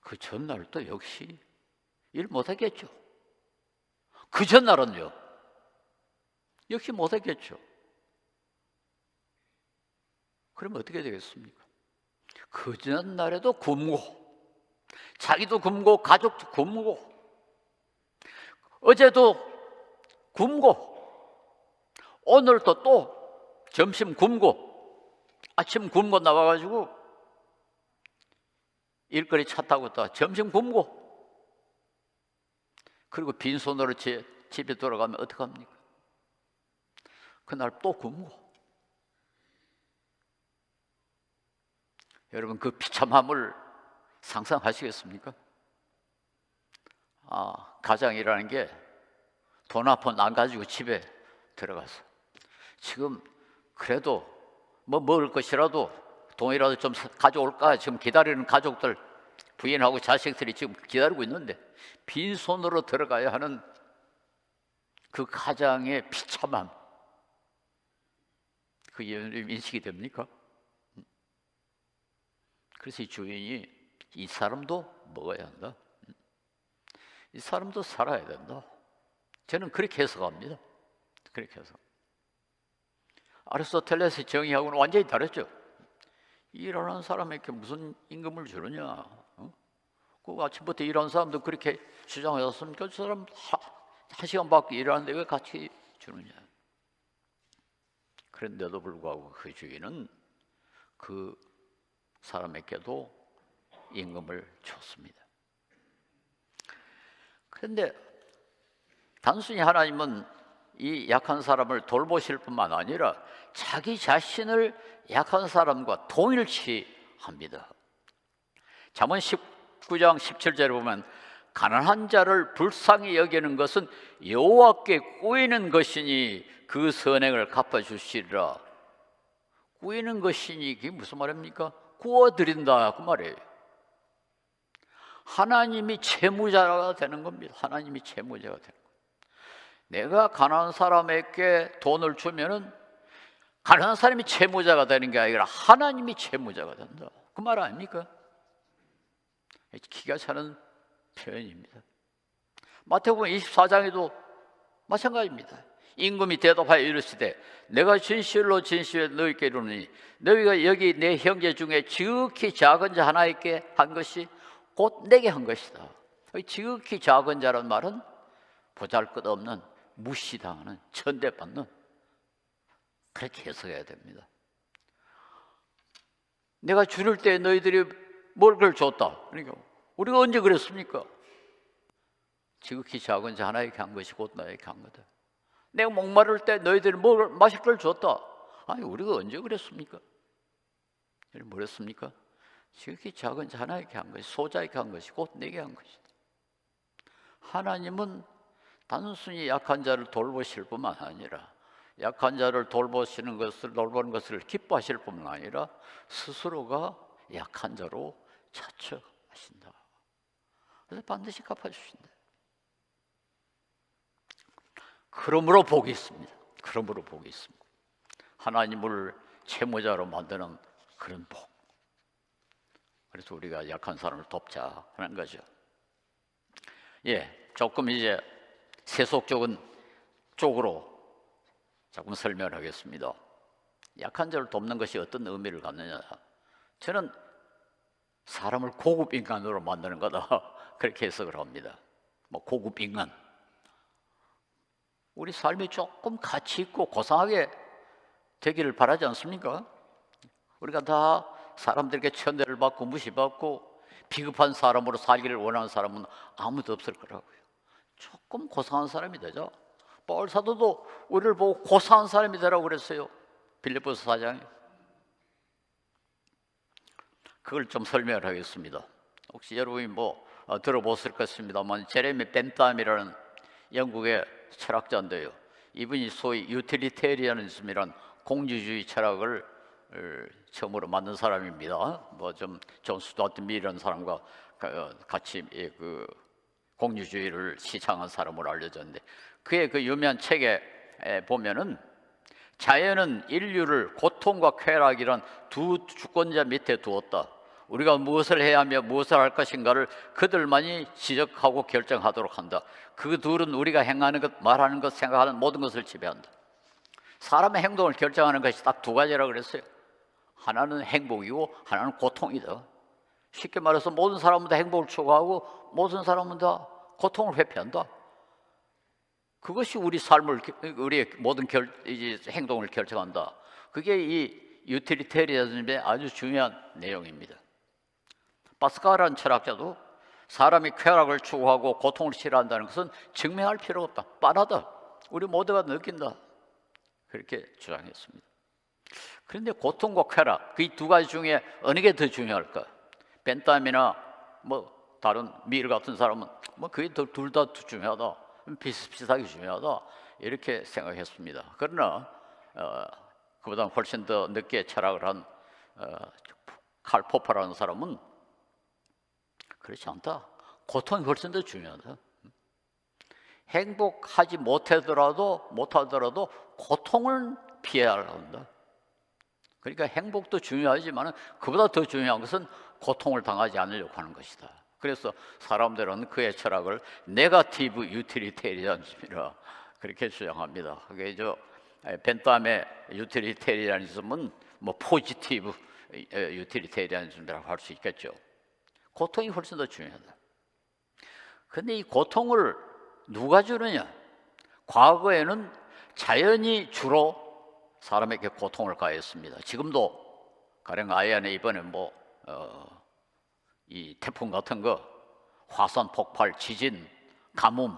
그 전날도 역시 일 못했겠죠. 그 전날은요, 역시 못했겠죠. 그러면 어떻게 되겠습니까? 그 전날에도 굶고, 자기도 굶고, 가족도 굶고, 어제도 굶고, 오늘도 또 점심 굶고, 아침 굶고 나와가지고 일거리 차 타고 또 점심 굶고, 그리고 빈손으로 집에 돌아가면 어떡합니까? 그날 또 굶고. 여러분 그 비참함을 상상하시겠습니까? 가장이라는 게 돈 한 푼 안 가지고 집에 들어가서 지금 그래도 먹을 것이라도 돈이라도 좀 가져올까 지금 기다리는 가족들, 부인하고 자식들이 지금 기다리고 있는데 빈손으로 들어가야 하는 그 가장의 비참함, 그 인식이 됩니까? 그래서 이 주인이 이 사람도 먹어야 한다, 이 사람도 살아야 된다. 저는 그렇게 해석합니다. 그렇게 해석. 아리스토텔레스의 정의하고는 완전히 다르죠. 일하는 사람에게 무슨 임금을 주느냐? 그 아침부터 일하는 사람도 그렇게 주장하셨습니까? 저 사람 한 시간밖에 일하는데 왜 같이 주느냐? 그런데도 불구하고 그 주인은 그 사람에게도 임금을 줬습니다. 그런데 단순히 하나님은 이 약한 사람을 돌보실 뿐만 아니라 자기 자신을 약한 사람과 동일시합니다. 잠언 19장 17절에 보면 가난한 자를 불쌍히 여기는 것은 여호와께 꾸이는 것이니 그 선행을 갚아주시리라. 꾸이는 것이니 그게 무슨 말입니까? 구워드린다 그 말이에요. 하나님이 채무자가 되는 겁니다. 하나님이 채무자가 되는 겁니다. 내가 가난한 사람에게 돈을 주면은 가난한 사람이 채무자가 되는 게 아니라 하나님이 채무자가 된다. 그 말 아닙니까? 기가 차는 표현입니다. 마태복음 24장에도 마찬가지입니다. 임금이 대답하여 이르시되 내가 진실로 진실로 너희에게 이르노니 너희가 여기 내 형제 중에 지극히 작은 자 하나에게 한 것이 곧 내게 한 것이다. 지극히 작은 자란 말은 보잘것없는, 무시당하는, 천대받는, 그렇게 해석해야 됩니다. 내가 줄일 때 너희들이 뭘 그걸 줬다. 그러니까 우리가 언제 그랬습니까? 지극히 작은 자 하나에게 한 것이 곧 나에게 한 거다. 내가 목마를 때 너희들이 뭘 마실 걸 줬다. 아니 우리가 언제 그랬습니까? 뭐랬습니까? 지극히 작은 자 하나에게 한 것이, 소자에게 한 것이 곧 내게 한 것이다. 하나님은 단순히 약한 자를 돌보실 뿐만 아니라 약한 자를 돌보는 것을 기뻐하실 뿐만 아니라 스스로가 약한 자로 자처하신다. 그래서 반드시 갚아주신다. 그러므로 복이 있습니다. 그러므로 복이 있습니다. 하나님을 채무자로 만드는 그런 복. 그래서 우리가 약한 사람을 돕자 하는 거죠. 조금 이제 세속적인 쪽으로 조금 설명하겠습니다. 약한 자를 돕는 것이 어떤 의미를 갖느냐? 저는 사람을 고급 인간으로 만드는 거다 그렇게 해석을 합니다. 고급 인간. 우리 삶이 조금 가치 있고 고상하게 되기를 바라지 않습니까? 우리가 다 사람들에게 천대를 받고 무시받고 비겁한 사람으로 살기를 원하는 사람은 아무도 없을 거라고요. 조금 고상한 사람이 되죠. 바울 사도도 우리를 보고 고상한 사람이 되라고 그랬어요. 빌립보서 4장에. 그걸 좀 설명을 하겠습니다. 혹시 여러분이 들어보실 것입니다만 제레미 벤담이라는 영국의 철학자인데요. 이분이 소위 유틸리테리아니즘이란 공유주의 철학을 처음으로 만든 사람입니다. 존 스튜어트 밀이라는 사람과 같이 그 공유주의를 시창한 사람으로 알려졌는데 그의 그 유명한 책에 보면은 자연은 인류를 고통과 쾌락이란 두 주권자 밑에 두었다. 우리가 무엇을 해야 하며 무엇을 할 것인가를 그들만이 지적하고 결정하도록 한다. 그 둘은 우리가 행하는 것, 말하는 것, 생각하는 모든 것을 지배한다. 사람의 행동을 결정하는 것이 딱 두 가지라고 그랬어요. 하나는 행복이고 하나는 고통이다. 쉽게 말해서 모든 사람은 다 행복을 추구하고 모든 사람은 다 고통을 회피한다. 그것이 우리 삶을, 우리의 모든 행동을 결정한다. 그게 이 유틸리테리아니즘의 아주 중요한 내용입니다. 파스칼이라는 철학자도 사람이 쾌락을 추구하고 고통을 싫어한다는 것은 증명할 필요가 없다. 뻔하다. 우리 모두가 느낀다. 그렇게 주장했습니다. 그런데 고통과 쾌락, 그 두 가지 중에 어느 게 더 중요할까? 벤담이나 다른 밀 같은 사람은 그게 둘 다 중요하다. 비슷비슷하게 중요하다. 이렇게 생각했습니다. 그러나 그보다 훨씬 더 늦게 철학을 한 칼 포퍼라는 사람은 그렇지 않다. 고통이 훨씬 더 중요하다. 행복하지 못하더라도 고통을 피해야 한다. 그러니까 행복도 중요하지만 그보다 더 중요한 것은 고통을 당하지 않으려고 하는 것이다. 그래서 사람들은 그의 철학을 네거티브 유틸리테리아니즘이라 그렇게 주장합니다. 그게 벤담의 유틸리테리아니즘은 포지티브 유틸리테리아니즘이라고 할 수 있겠죠. 고통이 훨씬 더 중요하다. 그런데 이 고통을 누가 주느냐? 과거에는 자연이 주로 사람에게 고통을 가했습니다. 지금도 가령 아이안에 이번에 이 태풍 같은 거, 화산 폭발, 지진, 가뭄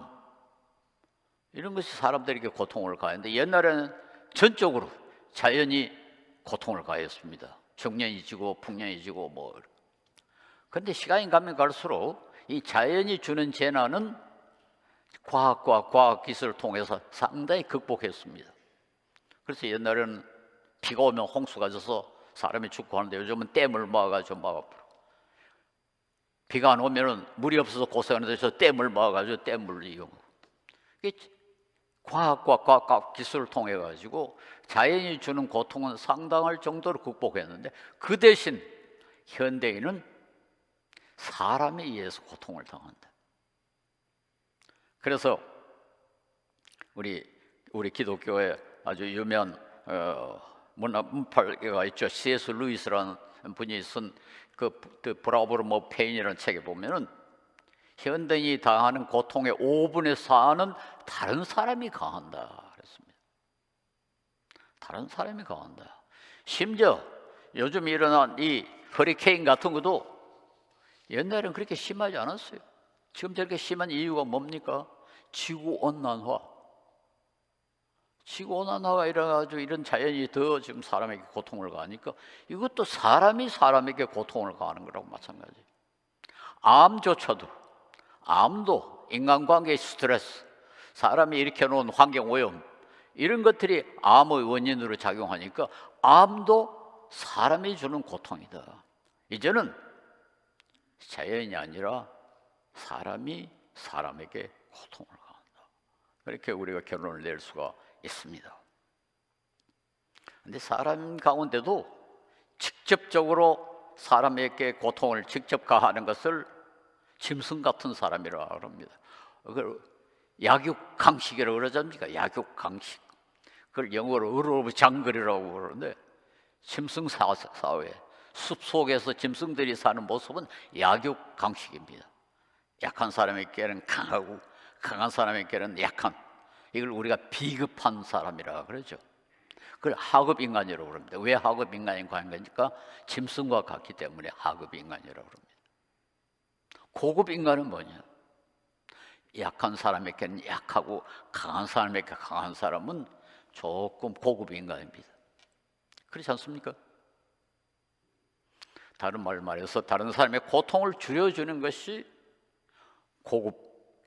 이런 것이 사람들에게 고통을 가했는데 옛날에는 전적으로 자연이 고통을 가했습니다. 정년이 지고 풍년이 지고 뭐. 그런데 시간이 가면 갈수록 이 자연이 주는 재난은 과학과 과학기술을 통해서 상당히 극복했습니다. 그래서 옛날에는 비가 오면 홍수가 져서 사람이 죽고 하는데 요즘은 댐을 막아가지고 막아버려. 비가 안 오면 물이 없어서 고생하는데 저 댐을 막아가지고 댐을 이용하고. 과학과 과학 기술을 통해 가지고 자연이 주는 고통은 상당할 정도로 극복했는데, 그 대신 현대인은 사람에 의해서 고통을 당한다. 그래서 우리 기독교에 아주 유명한 문파가 있죠. C.S. 루이스라는 분이 쓴 그 브라보르 뭐 페인이라는 책에 보면은 현대인이 당하는 고통의 5분의 4는 다른 사람이 강한다 그랬습니다. 다른 사람이 강한다. 심지어 요즘 일어난 이 허리케인 같은 것도 옛날에는 그렇게 심하지 않았어요. 지금 저렇게 심한 이유가 뭡니까? 지구온난화. 지구온난화가 일어나가지고 이런 자연이 더 지금 사람에게 고통을 가하니까 이것도 사람이 사람에게 고통을 가하는 거라고 마찬가지예요. 암도 인간관계의 스트레스, 사람이 일으켜놓은 환경오염, 이런 것들이 암의 원인으로 작용하니까 암도 사람이 주는 고통이다. 이제는 자연이 아니라 사람이 사람에게 고통을 가한다. 그렇게 우리가 결론을 낼 수가 있습니다. 그런데 사람 가운데도 직접적으로 사람에게 고통을 직접 가하는 것을 짐승 같은 사람이라고 합니다. 그걸 약육강식이라고 그러지 않습니까? 약육강식. 그걸 영어로 어로브 장글이라고 그러는데, 짐승 사회, 숲속에서 짐승들이 사는 모습은 약육강식입니다. 약한 사람에게는 강하고 강한 사람에게는 약한, 이걸 우리가 비급한 사람이라고 그러죠. 그걸 하급인간이라고 그럽니다. 왜 하급인간인 관계니까 짐승과 같기 때문에 하급인간이라고 그럽니다. 고급인간은 뭐냐? 약한 사람에게는 약하고 강한 사람에게 강한 사람은 조금 고급인간입니다. 그렇지 않습니까? 다른 말로 말해서 다른 사람의 고통을 줄여주는 것이 고급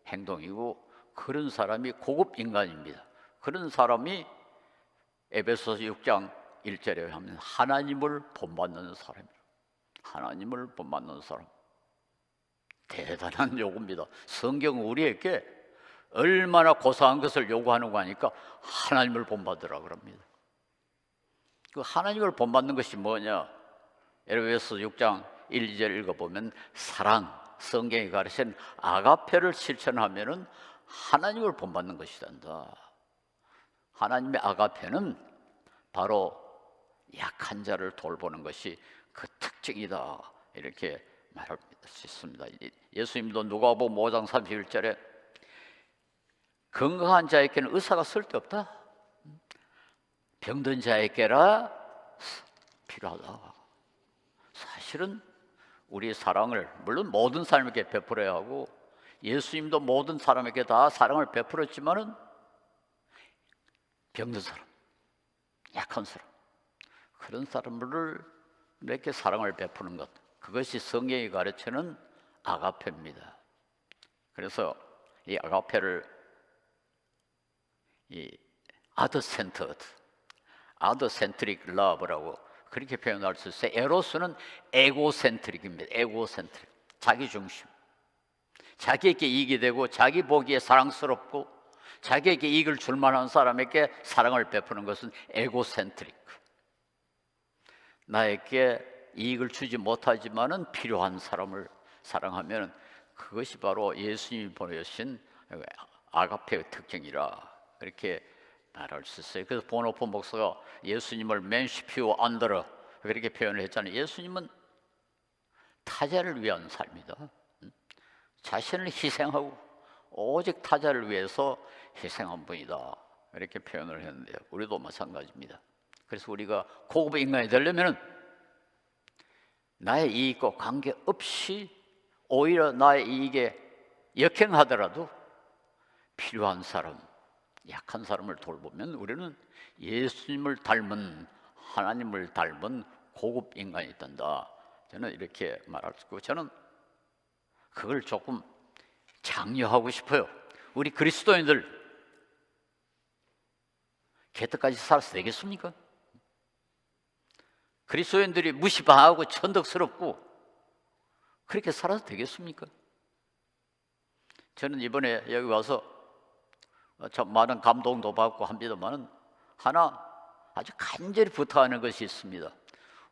행동이고, 그런 사람이 고급 인간입니다. 그런 사람이 에베소서 6장 1절에 하면 하나님을 본받는 사람이에요. 하나님을 본받는 사람. 대단한 요구입니다. 성경은 우리에게 얼마나 고상한 것을 요구하는 거 하니까 하나님을 본받으라 그럽니다. 그 하나님을 본받는 것이 뭐냐? 에베소서 6장 1, 2절 읽어보면 사랑, 성경이 가르치는 아가페를 실천하면은 하나님을 본받는 것이란다. 하나님의 아가페는 바로 약한 자를 돌보는 것이 그 특징이다, 이렇게 말할 수 있습니다. 예수님도 누가복음 5장 31절에 건강한 자에게는 의사가 쓸데없다, 병든 자에게라 필요하다. 사실은 우리 사랑을 물론 모든 사람에게 베풀어야 하고, 예수님도 모든 사람에게 다 사랑을 베풀었지만은 병든 사람, 약한 사람, 그런 사람들을 이렇게 사랑을 베푸는 것, 그것이 성경이 가르치는 아가페입니다. 그래서 이 아가페를 이 아더센터드, 아더센트릭 러브라고 그렇게 표현할 수 있어요. 에로스는 에고센트릭입니다. 에고센트릭, 자기 중심. 자기에게 이익이 되고 자기 보기에 사랑스럽고 자기에게 이익을 줄 만한 사람에게 사랑을 베푸는 것은 에고센트릭. 나에게 이익을 주지 못하지만은 필요한 사람을 사랑하면 그것이 바로 예수님이 보내신 아가페의 특징이라, 그렇게 말할 수 있어요. 그래서 보노포 목사가 예수님을 맨시피오 안더러 그렇게 표현을 했잖아요. 예수님은 타자를 위한 삶이다. 자신을 희생하고 오직 타자를 위해서 희생한 분이다, 이렇게 표현을 했는데요. 우리도 마찬가지입니다. 그래서 우리가 고급 인간이 되려면 나의 이익과 관계없이 오히려 나의 이익에 역행하더라도 필요한 사람, 약한 사람을 돌보면 우리는 예수님을 닮은 하나님을 닮은 고급 인간이 된다. 저는 이렇게 말할 수 있고, 저는 그걸 조금 장려하고 싶어요. 우리 그리스도인들 개떡같이 살아서 되겠습니까? 그리스도인들이 무시당하고 천덕스럽고 그렇게 살아서 되겠습니까? 저는 이번에 여기 와서 참 많은 감동도 받고 합니다만, 하나 아주 간절히 부탁하는 것이 있습니다.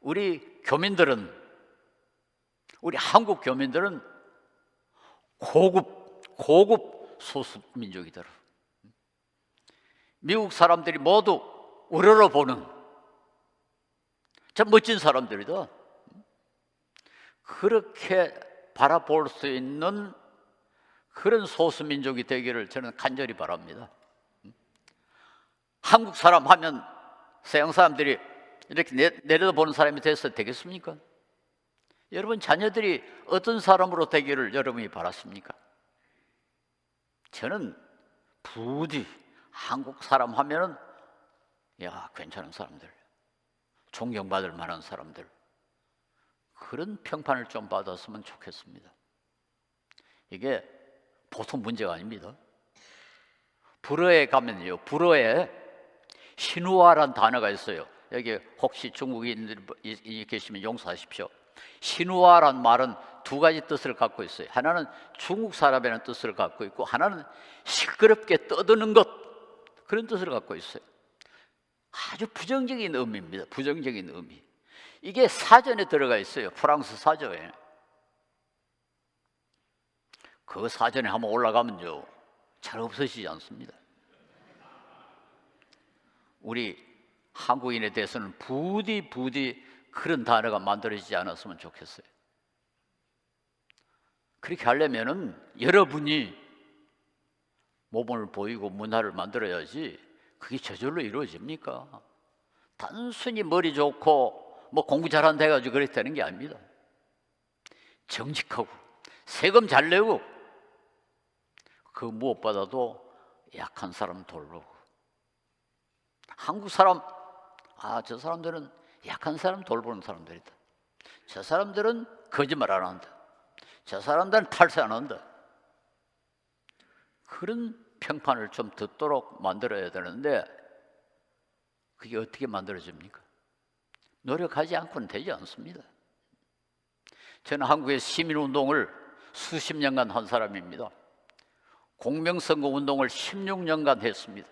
우리 교민들은, 우리 한국 교민들은 고급 소수민족이더라. 미국 사람들이 모두 우러러보는 참 멋진 사람들이다. 그렇게 바라볼 수 있는 그런 소수민족이 되기를 저는 간절히 바랍니다. 한국 사람 하면 서양 사람들이 이렇게 내려다보는 사람이 돼서 되겠습니까? 여러분 자녀들이 어떤 사람으로 되기를 여러분이 바랐습니까? 저는 부디 한국 사람 하면은 야, 괜찮은 사람들, 존경받을 만한 사람들, 그런 평판을 좀 받았으면 좋겠습니다. 이게 보통 문제가 아닙니다. 불어에 가면요, 불어에 신우아란 단어가 있어요. 여기 혹시 중국인들이 계시면 용서하십시오. 신우아란 말은 두 가지 뜻을 갖고 있어요. 하나는 중국 사람이라는 뜻을 갖고 있고, 하나는 시끄럽게 떠드는 것, 그런 뜻을 갖고 있어요. 아주 부정적인 의미입니다. 부정적인 의미. 이게 사전에 들어가 있어요. 프랑스 사전에. 그 사전에 한번 올라가면요, 잘 없어지지 않습니다. 우리 한국인에 대해서는 부디 그런 단어가 만들어지지 않았으면 좋겠어요. 그렇게 하려면은 여러분이 모범을 보이고 문화를 만들어야지, 그게 저절로 이루어집니까? 단순히 머리 좋고 뭐 공부 잘한다 해가지고 그렇게 되는 게 아닙니다. 정직하고 세금 잘 내고, 그 무엇보다도 약한 사람 돌보고. 한국 사람, 저 사람들은 약한 사람 돌보는 사람들이다. 저 사람들은 거짓말 안 한다. 저 사람들은 탈세 안 한다. 그런 평판을 좀 듣도록 만들어야 되는데, 그게 어떻게 만들어집니까? 노력하지 않고는 되지 않습니다. 저는 한국의 시민운동을 수십 년간 한 사람입니다. 공명선거 운동을 16년간 했습니다.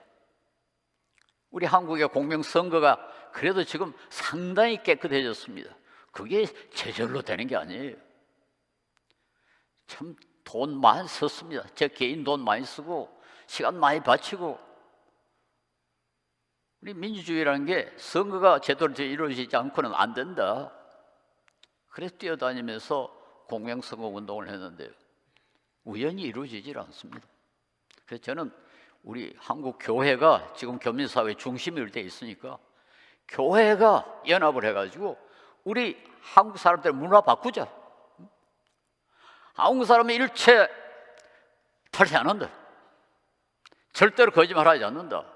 우리 한국의 공명선거가 그래도 지금 상당히 깨끗해졌습니다. 그게 저절로 되는 게 아니에요. 참 돈 많이 썼습니다. 제 개인 돈 많이 쓰고 시간 많이 바치고. 우리 민주주의라는 게 선거가 제대로 이루어지지 않고는 안 된다. 그래서 뛰어다니면서 공명선거 운동을 했는데요, 우연히 이루어지질 않습니다. 그래서 저는 우리 한국 교회가 지금 교민사회 중심이 돼 있으니까, 교회가 연합을 해가지고 우리 한국 사람들 문화 바꾸자. 한국 사람은 일체 탈세 안 한다. 절대로 거짓말하지 않는다.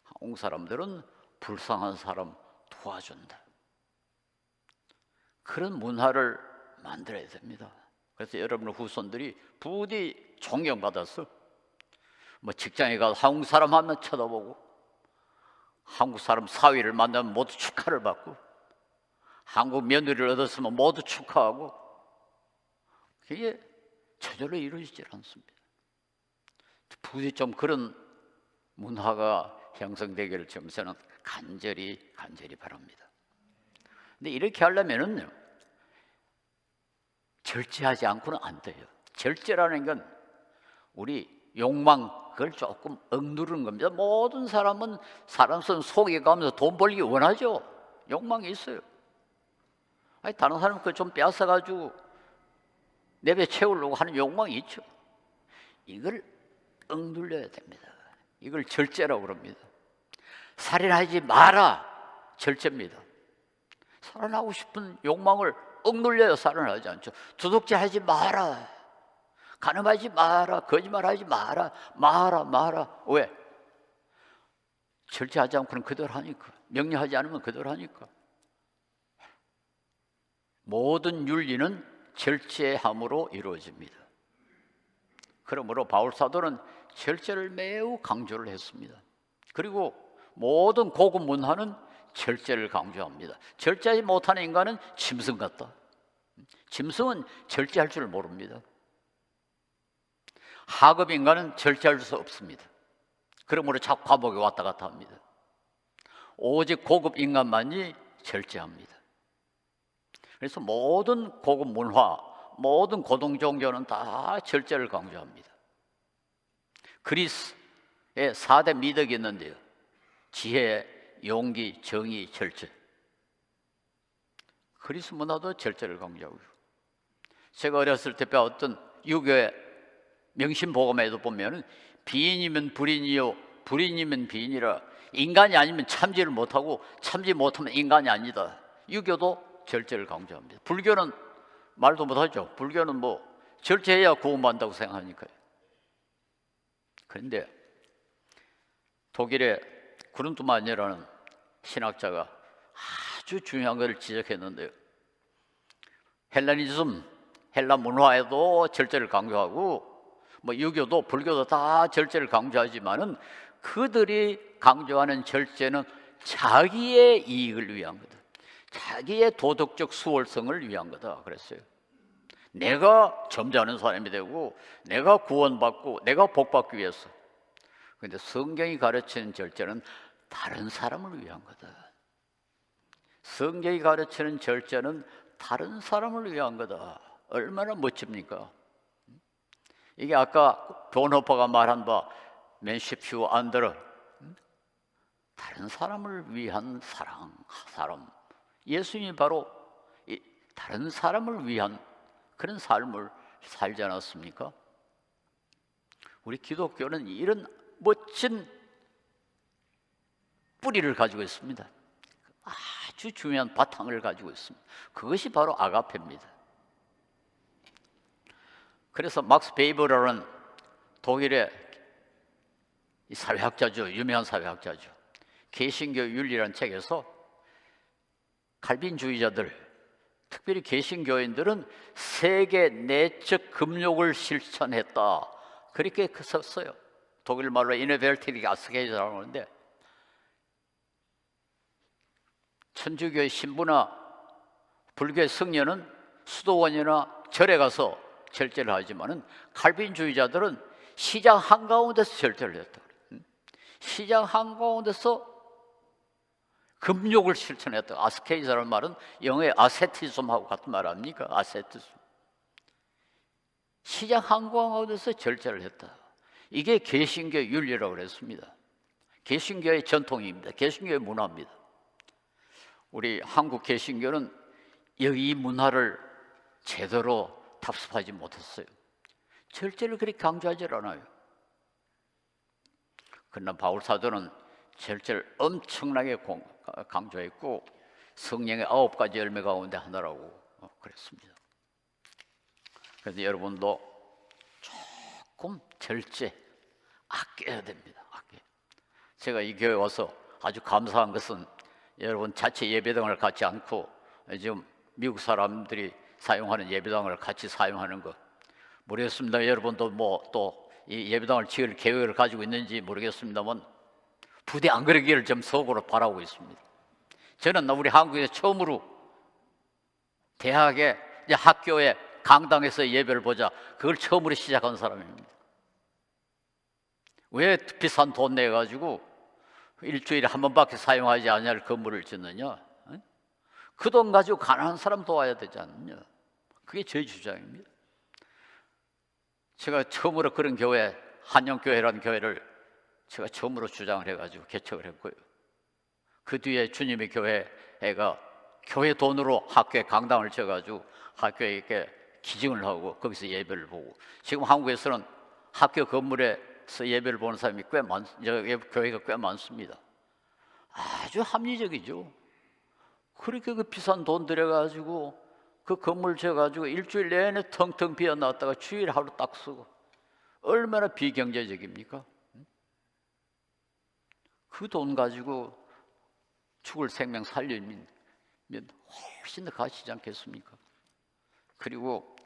한국 사람들은 불쌍한 사람 도와준다. 그런 문화를 만들어야 됩니다. 그래서 여러분의 후손들이 부디 존경받아서, 뭐 직장에 가서 한국 사람 하면 쳐다보고, 한국 사람 사위를 만나면 모두 축하를 받고, 한국 며느리를 얻었으면 모두 축하하고, 그게 저절로 이루어지질 않습니다. 부디 좀 그런 문화가 형성되기를 저는 간절히 바랍니다. 근데 이렇게 하려면은 절제하지 않고는 안 돼요. 절제라는 건 우리 욕망, 그걸 조금 억누르는 겁니다. 모든 사람은 사람은 속에 가면서 돈 벌기 원하죠. 욕망이 있어요. 아니, 다른 사람 그걸 좀 빼앗아가지고 내 배 채우려고 하는 욕망이 있죠. 이걸 억눌려야 됩니다. 이걸 절제라고 그럽니다. 살인하지 마라, 절제입니다. 살인하고 싶은 욕망을 억눌려야 살인하지 않죠. 도둑질 하지 마라, 간음하지 마라, 거짓말하지 마라. 왜? 절제하지 않고는 그대로 하니까. 명령하지 않으면 그대로 하니까. 모든 윤리는 절제함으로 이루어집니다. 그러므로 바울 사도는 절제를 매우 강조를 했습니다. 그리고 모든 고급 문화는 절제를 강조합니다. 절제하지 못하는 인간은 짐승 같다. 짐승은 절제할 줄 모릅니다. 하급 인간은 절제할 수 없습니다. 그러므로 자꾸 감옥에 왔다 갔다 합니다. 오직 고급 인간만이 절제합니다. 그래서 모든 고급 문화, 모든 고등 종교는 다 절제를 강조합니다. 그리스의 4대 미덕이 있는데요. 지혜, 용기, 정의, 절제. 그리스 문화도 절제를 강조하고요. 제가 어렸을 때 배웠던 유교의 명심보감에도 보면 비인이면 불인이요 불인이면 비인이라, 인간이 아니면 참지를 못하고 참지 못하면 인간이 아니다. 유교도 절제를 강조합니다. 불교는 말도 못하죠. 불교는 뭐 절제해야 구원받는다고 생각하니까요. 그런데 독일의 그룬트만이라는 신학자가 아주 중요한 것을 지적했는데요. 헬레니즘, 헬라 문화에도 절제를 강조하고 뭐 유교도 불교도 다 절제를 강조하지만은 그들이 강조하는 절제는 자기의 이익을 위한 거다. 자기의 도덕적 수월성을 위한 거다 그랬어요. 내가 점잖은 사람이 되고 내가 구원받고 내가 복받기 위해서. 그런데 성경이 가르치는 절제는 다른 사람을 위한 거다. 성경이 가르치는 절제는 다른 사람을 위한 거다. 얼마나 멋집니까? 이게 아까 본호파가 말한 바 맨시퓨 안드러, 다른 사람을 위한 사람. 예수님이 바로 다른 사람을 위한 그런 삶을 살지 않았습니까? 우리 기독교는 이런 멋진 뿌리를 가지고 있습니다. 아주 중요한 바탕을 가지고 있습니다. 그것이 바로 아가페입니다. 그래서 막스 베이버라는 독일의 사회학자죠. 유명한 사회학자죠. 개신교 윤리라는 책에서 칼빈주의자들, 특별히 개신교인들은 세계 내적 금욕을 실천했다. 그렇게 썼어요. 독일 말로 이네벨티리 아스케이즈라고 하는데, 천주교의 신부나 불교의 성녀는 수도원이나 절에 가서 절제를 하지만은 칼빈주의자들은 시장 한가운데서 절제를 했다. 시장 한가운데서 금욕을 실천했다. 아스케이즈라는 말은 영어의 아세티즘하고 같은 말 아닙니까? 아세티즘. 시장 한가운데서 절제를 했다. 이게 개신교 윤리라고 그랬습니다. 개신교의 전통입니다. 개신교의 문화입니다. 우리 한국 개신교는 이 문화를 제대로 답습하지 못했어요. 절제를 그렇게 강조하지 않아요. 그러나 바울 사도는 절제를 엄청나게 강조했고 성령의 9가지 열매 가운데 하나라고 그랬습니다. 그래서 여러분도 조금 절제 아껴야 됩니다. 제가 이 교회 와서 아주 감사한 것은 여러분 자체 예배당을 갖지 않고 지금 미국 사람들이 사용하는 예배당을 같이 사용하는 거 모르겠습니다. 여러분도 뭐 또 이 예배당을 지을 계획을 가지고 있는지 모르겠습니다만 부디 안 그러기를 좀 속으로 바라고 있습니다. 저는 우리 한국에서 처음으로 대학에 학교에 강당에서 예배를 보자 그걸 처음으로 시작한 사람입니다. 왜 비싼 돈 내가지고 일주일에 한 번밖에 사용하지 않을 건물을 짓느냐? 그 돈 가지고 가난한 사람 도와야 되지 않느냐? 그게 제 주장입니다. 제가 처음으로 그런 교회, 한영교회라는 교회를 제가 처음으로 주장을 해가지고 개척을 했고요. 그 뒤에 주님의 교회가 교회 돈으로 학교에 강당을 지어가지고 학교에 이렇게 기증을 하고 거기서 예배를 보고, 지금 한국에서는 학교 건물에서 예배를 보는 사람이 교회가 꽤 많습니다. 아주 합리적이죠. 그렇게 그 비싼 돈 들여가지고 그 건물 지어가지고 일주일 내내 텅텅 비어놨다가 주일 하루 딱 쓰고 얼마나 비경제적입니까? 그 돈 가지고 죽을 생명 살리면 훨씬 더 가시지 않겠습니까? 그리고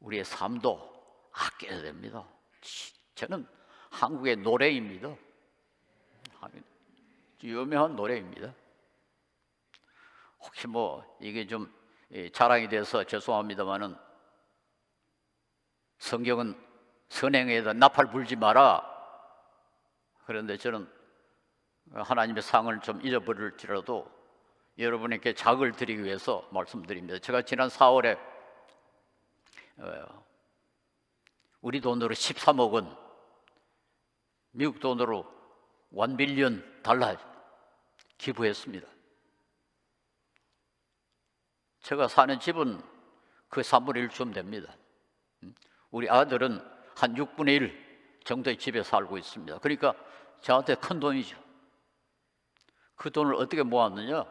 우리의 삶도 아껴야 됩니다. 저는 한국의 노래입니다. 유명한 노래입니다. 혹시 이게 좀 자랑이 돼서 죄송합니다만은, 성경은 선행에다 나팔 불지 마라. 그런데 저는 하나님의 상을 좀 잊어버릴지라도 여러분에게 자극을 드리기 위해서 말씀드립니다. 제가 지난 4월에 우리 돈으로 13억 원, 미국 돈으로 $1 빌리언 기부했습니다. 제가 사는 집은 그 3분의 1쯤 됩니다. 우리 아들은 한 6분의 1 정도의 집에 살고 있습니다. 그러니까 저한테 큰 돈이죠. 그 돈을 어떻게 모았느냐?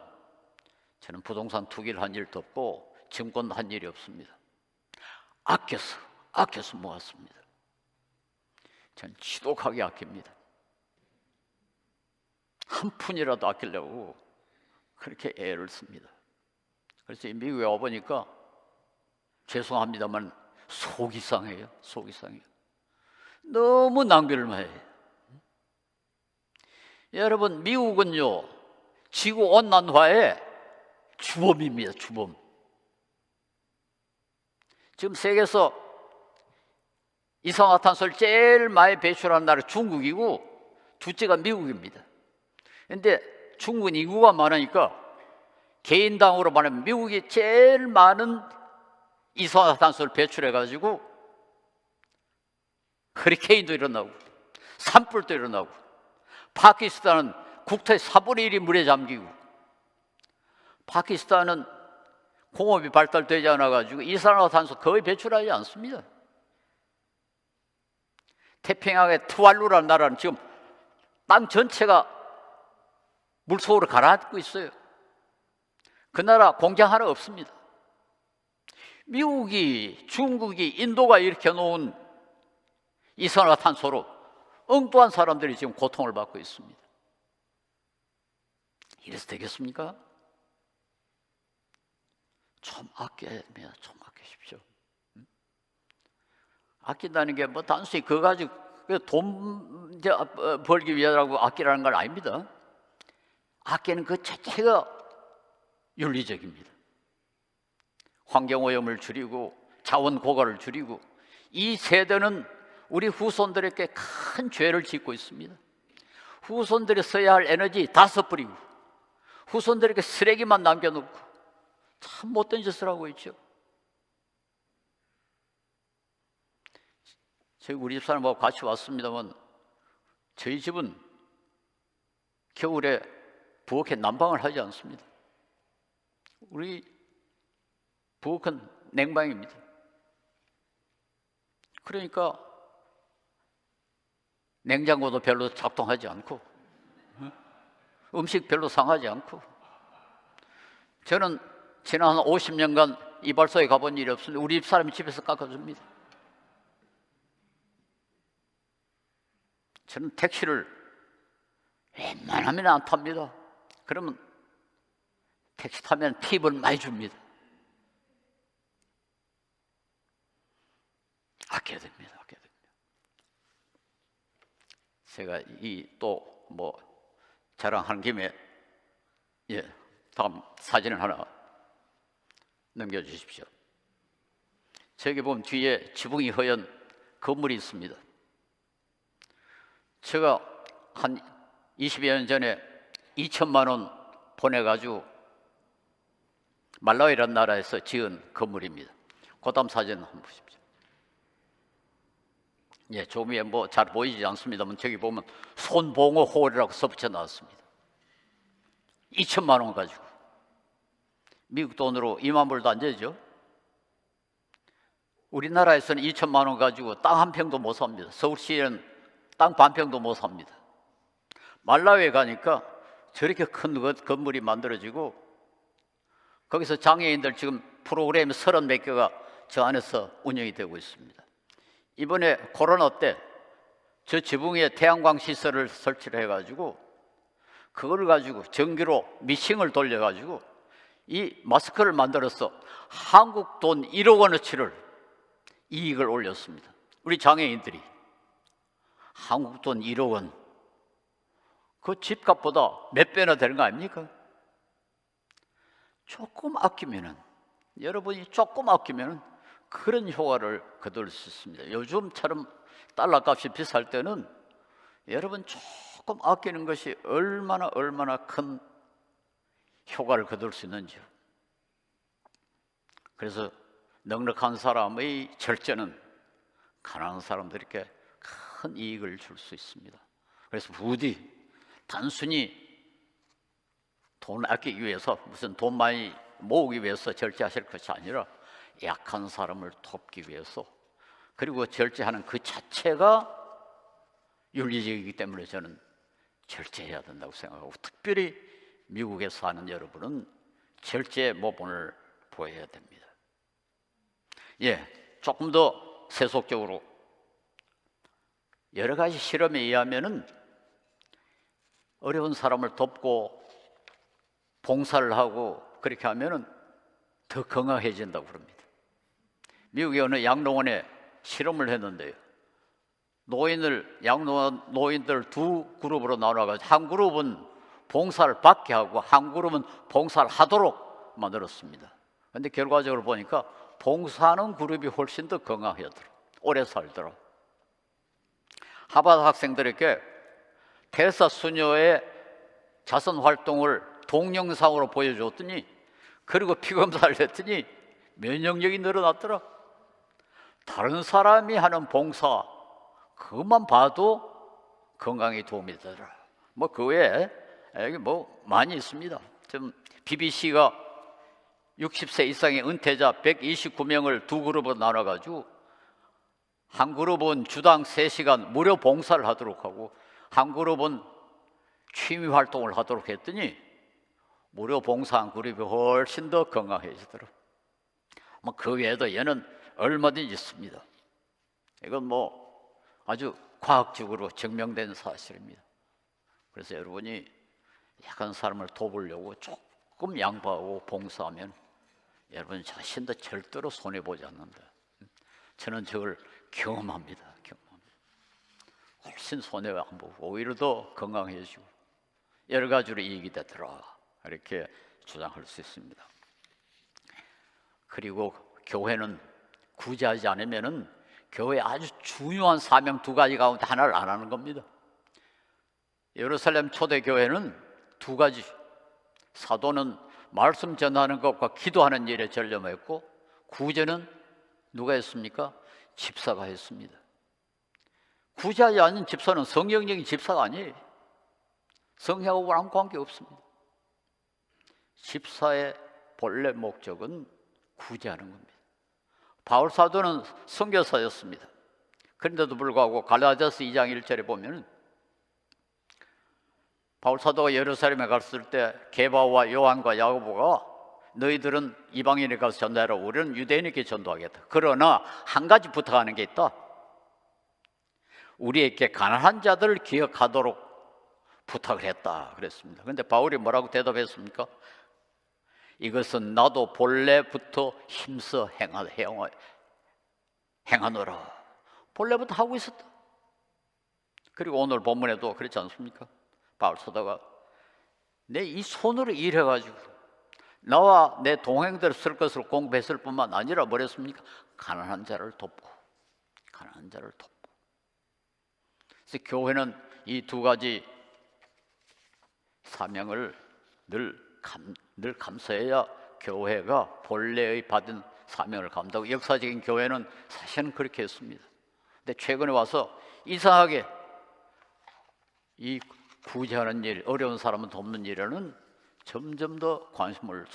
저는 부동산 투기를 한 일도 없고 증권도 한 일이 없습니다. 아껴서 모았습니다. 저는 지독하게 아낍니다. 한 푼이라도 아끼려고 그렇게 애를 씁니다. 그래서 미국에 와보니까 죄송합니다만 속이 상해요. 너무 낭비를 많이 해요. 여러분, 미국은요 지구온난화의 주범입니다. 주범. 지금 세계에서 이산화탄소를 제일 많이 배출하는 나라 중국이고 둘째가 미국입니다. 그런데 중국은 인구가 많으니까 개인당으로 말하면 미국이 제일 많은 이산화탄소를 배출해가지고 허리케인도 일어나고 산불도 일어나고, 파키스탄은 국토의 4분의 1이 물에 잠기고, 파키스탄은 공업이 발달되지 않아가지고 이산화탄소 거의 배출하지 않습니다. 태평양의 투왈루라는 나라는 지금 땅 전체가 물속으로 가라앉고 있어요. 그 나라 공장 하나 없습니다. 미국이, 중국이, 인도가 일으켜놓은 이산화탄소로 엉뚱한 사람들이 지금 고통을 받고 있습니다. 이래서 되겠습니까? 좀 아껴야 됩니다. 좀 아끼십시오. 아낀다는 게 단순히 그거 가지고 돈 벌기 위해라고 아끼라는 건 아닙니다. 아끼는 그 자체가 윤리적입니다. 환경오염을 줄이고 자원 고갈을 줄이고, 이 세대는 우리 후손들에게 큰 죄를 짓고 있습니다. 후손들이 써야 할 에너지 다 써버리고 후손들에게 쓰레기만 남겨놓고 참 못된 짓을 하고 있죠. 저희 우리 집사람하고 같이 왔습니다만, 저희 집은 겨울에 부엌에 난방을 하지 않습니다. 우리 부엌은 냉방입니다. 그러니까 냉장고도 별로 작동하지 않고 음식 별로 상하지 않고, 저는 지난 50년간 이발소에 가본 일이 없습니다. 우리 집사람이 집에서 깎아줍니다. 저는 택시를 웬만하면 안 탑니다. 그러면 택시 타면 팁을 많이 줍니다. 아껴야 됩니다. 아껴야 됩니다. 제가 자랑하는 김에 다음 사진을 하나 넘겨주십시오. 저기 보면 뒤에 지붕이 허연 건물이 있습니다. 제가 한 20여 년 전에 2천만 원 보내가지고 말라위라는 나라에서 지은 건물입니다. 그 다음 사진 한번 보십시오. 조금 위에 잘 보이지 않습니다만, 저기 보면 손봉호홀이라고 써붙여 놨습니다. 2천만 원 가지고 미국 돈으로 2만 불도 안 되죠. 우리나라에서는 2천만 원 가지고 땅 한 평도 못 삽니다. 서울시에는 땅 반 평도 못 삽니다. 말라위에 가니까 저렇게 큰 건물이 만들어지고, 거기서 장애인들 지금 프로그램 30몇 개가 저 안에서 운영이 되고 있습니다. 이번에 코로나 때 저 지붕에 태양광 시설을 설치를 해가지고 그걸 가지고 전기로 미싱을 돌려가지고 이 마스크를 만들어서 한국 돈 1억 원어치를 이익을 올렸습니다. 우리 장애인들이 한국 돈 1억 원, 그 집값보다 몇 배나 되는 거 아닙니까? 조금 아끼면은, 여러분이 조금 아끼면은 그런 효과를 거둘 수 있습니다. 요즘처럼 달러 값이 비쌀 때는 여러분 조금 아끼는 것이 얼마나 큰 효과를 거둘 수 있는지요. 그래서 넉넉한 사람의 절제는 가난한 사람들에게 큰 이익을 줄 수 있습니다. 그래서 부디 단순히 돈 아끼기 위해서, 무슨 돈 많이 모으기 위해서 절제하실 것이 아니라 약한 사람을 돕기 위해서, 그리고 절제하는 그 자체가 윤리적이기 때문에 저는 절제해야 된다고 생각하고, 특별히 미국에 사는 여러분은 절제의 모범을 보여야 됩니다. 조금 더 세속적으로 여러 가지 실험에 의하면은 어려운 사람을 돕고 봉사를 하고 그렇게 하면은 더 건강해진다고 그럽니다. 미국의 어느 양로원에 실험을 했는데요, 노인들 두 그룹으로 나눠가지고 한 그룹은 봉사를 받게 하고 한 그룹은 봉사를 하도록 만들었습니다. 그런데 결과적으로 보니까 봉사하는 그룹이 훨씬 더 건강하더라, 오래 살더라. 하버드 학생들에게 테레사 수녀의 자선 활동을 동영상으로 보여줬더니, 그리고 피검사를 했더니 면역력이 늘어났더라. 다른 사람이 하는 봉사, 그것만 봐도 건강에 도움이 되더라. 그 외에 많이 있습니다. 지금 BBC가 60세 이상의 은퇴자 129명을 두 그룹으로 나눠가지고 한 그룹은 주당 3시간 무료 봉사를 하도록 하고 한 그룹은 취미 활동을 하도록 했더니 무료 봉사한 그룹이 훨씬 더 건강해지더라. 그 외에도 얘는 얼마든지 있습니다. 이건 아주 과학적으로 증명된 사실입니다. 그래서 여러분이 약한 사람을 돕으려고 조금 양보하고 봉사하면 여러분 자신도 절대로 손해보지 않는다. 저는 저걸 경험합니다. 훨씬 손해가 안 보고 오히려 더 건강해지고 여러 가지로 이익이 되더라, 이렇게 주장할 수 있습니다. 그리고 교회는 구제하지 않으면은 교회의 아주 중요한 사명 2가지 가운데 하나를 안 하는 겁니다. 예루살렘 초대교회는 2가지, 사도는 말씀 전하는 것과 기도하는 일에 전념했고, 구제는 누가 했습니까? 집사가 했습니다. 구제하지 않는 집사는 성경적인 집사가 아니에요. 성경하고 아무 관계 없습니다. 집사의 본래 목적은 구제하는 겁니다. 바울 사도는 선교사였습니다. 그런데도 불구하고 갈라디아서 2장 1절에 보면 바울 사도가 예루살렘에 갔을 때 게바와 요한과 야고보가 너희들은 이방인에 가서 전도하라, 우리는 유대인에게 전도하겠다. 그러나 한 가지 부탁하는 게 있다. 우리에게 가난한 자들을 기억하도록 부탁을 했다 그랬습니다. 그런데 바울이 뭐라고 대답했습니까? 이것은 나도 본래부터 힘써 행하노라. 본래부터 하고 있었다. 그리고 오늘 본문에도 그렇지 않습니까? 바울 사도가 내 이 손으로 일해가지고 나와 내 동행들을 쓸 것으로 공부했을 뿐만 아니라 뭐랬습니까? 가난한 자를 돕고. 그래서 교회는 이 2가지 사명을 늘 감사해야 교회가 본래의 받은 사명을 감당하고, 역사적인 교회는 사실은 그렇게 했습니다. 근데 최근에 와서 이상하게 이 구제하는 일, 어려운 사람을 돕는 일에는 점점 더 관심을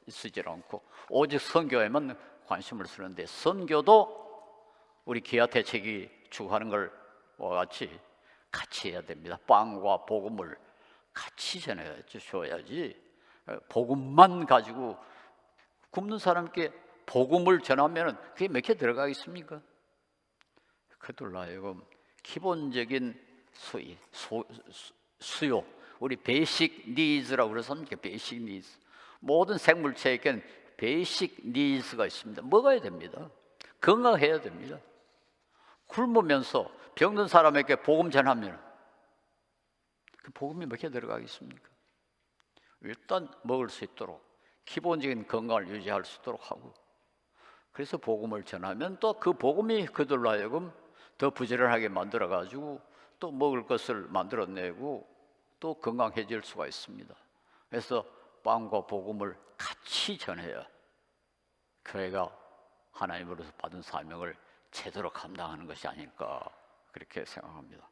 쓰지 않고 오직 선교에만 관심을 쓰는데, 선교도 우리 기아대책이 추구하는 것과 같이 해야 됩니다. 빵과 복음을 같이 전해줘야지, 복음만 가지고 굶는 사람께 복음을 전하면 그게 몇 개 들어가겠습니까? 그들로 하여금 기본적인 수요, 우리 베이식 니즈라고 그래서 베이식 니즈. 모든 생물체에겐 베이식 니즈가 있습니다. 먹어야 됩니다. 건강해야 됩니다. 굶으면서 병든 사람에게 복음 전하면 그 복음이 몇 개 들어가겠습니까? 일단 먹을 수 있도록 기본적인 건강을 유지할 수 있도록 하고, 그래서 복음을 전하면 또 그 복음이 그들로 하여금 더 부지런하게 만들어 가지고 또 먹을 것을 만들어내고 또 건강해질 수가 있습니다. 그래서 빵과 복음을 같이 전해야 교회가 하나님으로서 받은 사명을 제대로 감당하는 것이 아닐까 그렇게 생각합니다.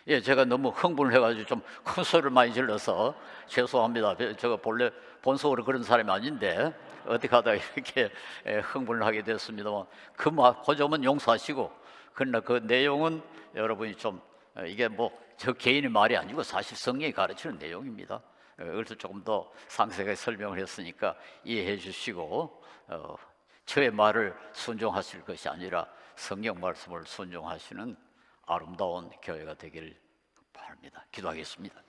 예, 제가 너무 흥분을 해가지고 좀 큰 소리를 많이 질러서 죄송합니다. 제가 본래 본속으로 그런 사람이 아닌데 어떻게 하다가 이렇게 흥분을 하게 됐습니다만 그 점은 용서하시고, 그러나 그 내용은 여러분이 좀 이게 뭐 저 개인의 말이 아니고 사실 성경이 가르치는 내용입니다. 그래서 조금 더 상세하게 설명을 했으니까 이해해 주시고 저의 말을 순종하실 것이 아니라 성경 말씀을 순종하시는 아름다운 교회가 되길 바랍니다. 기도하겠습니다.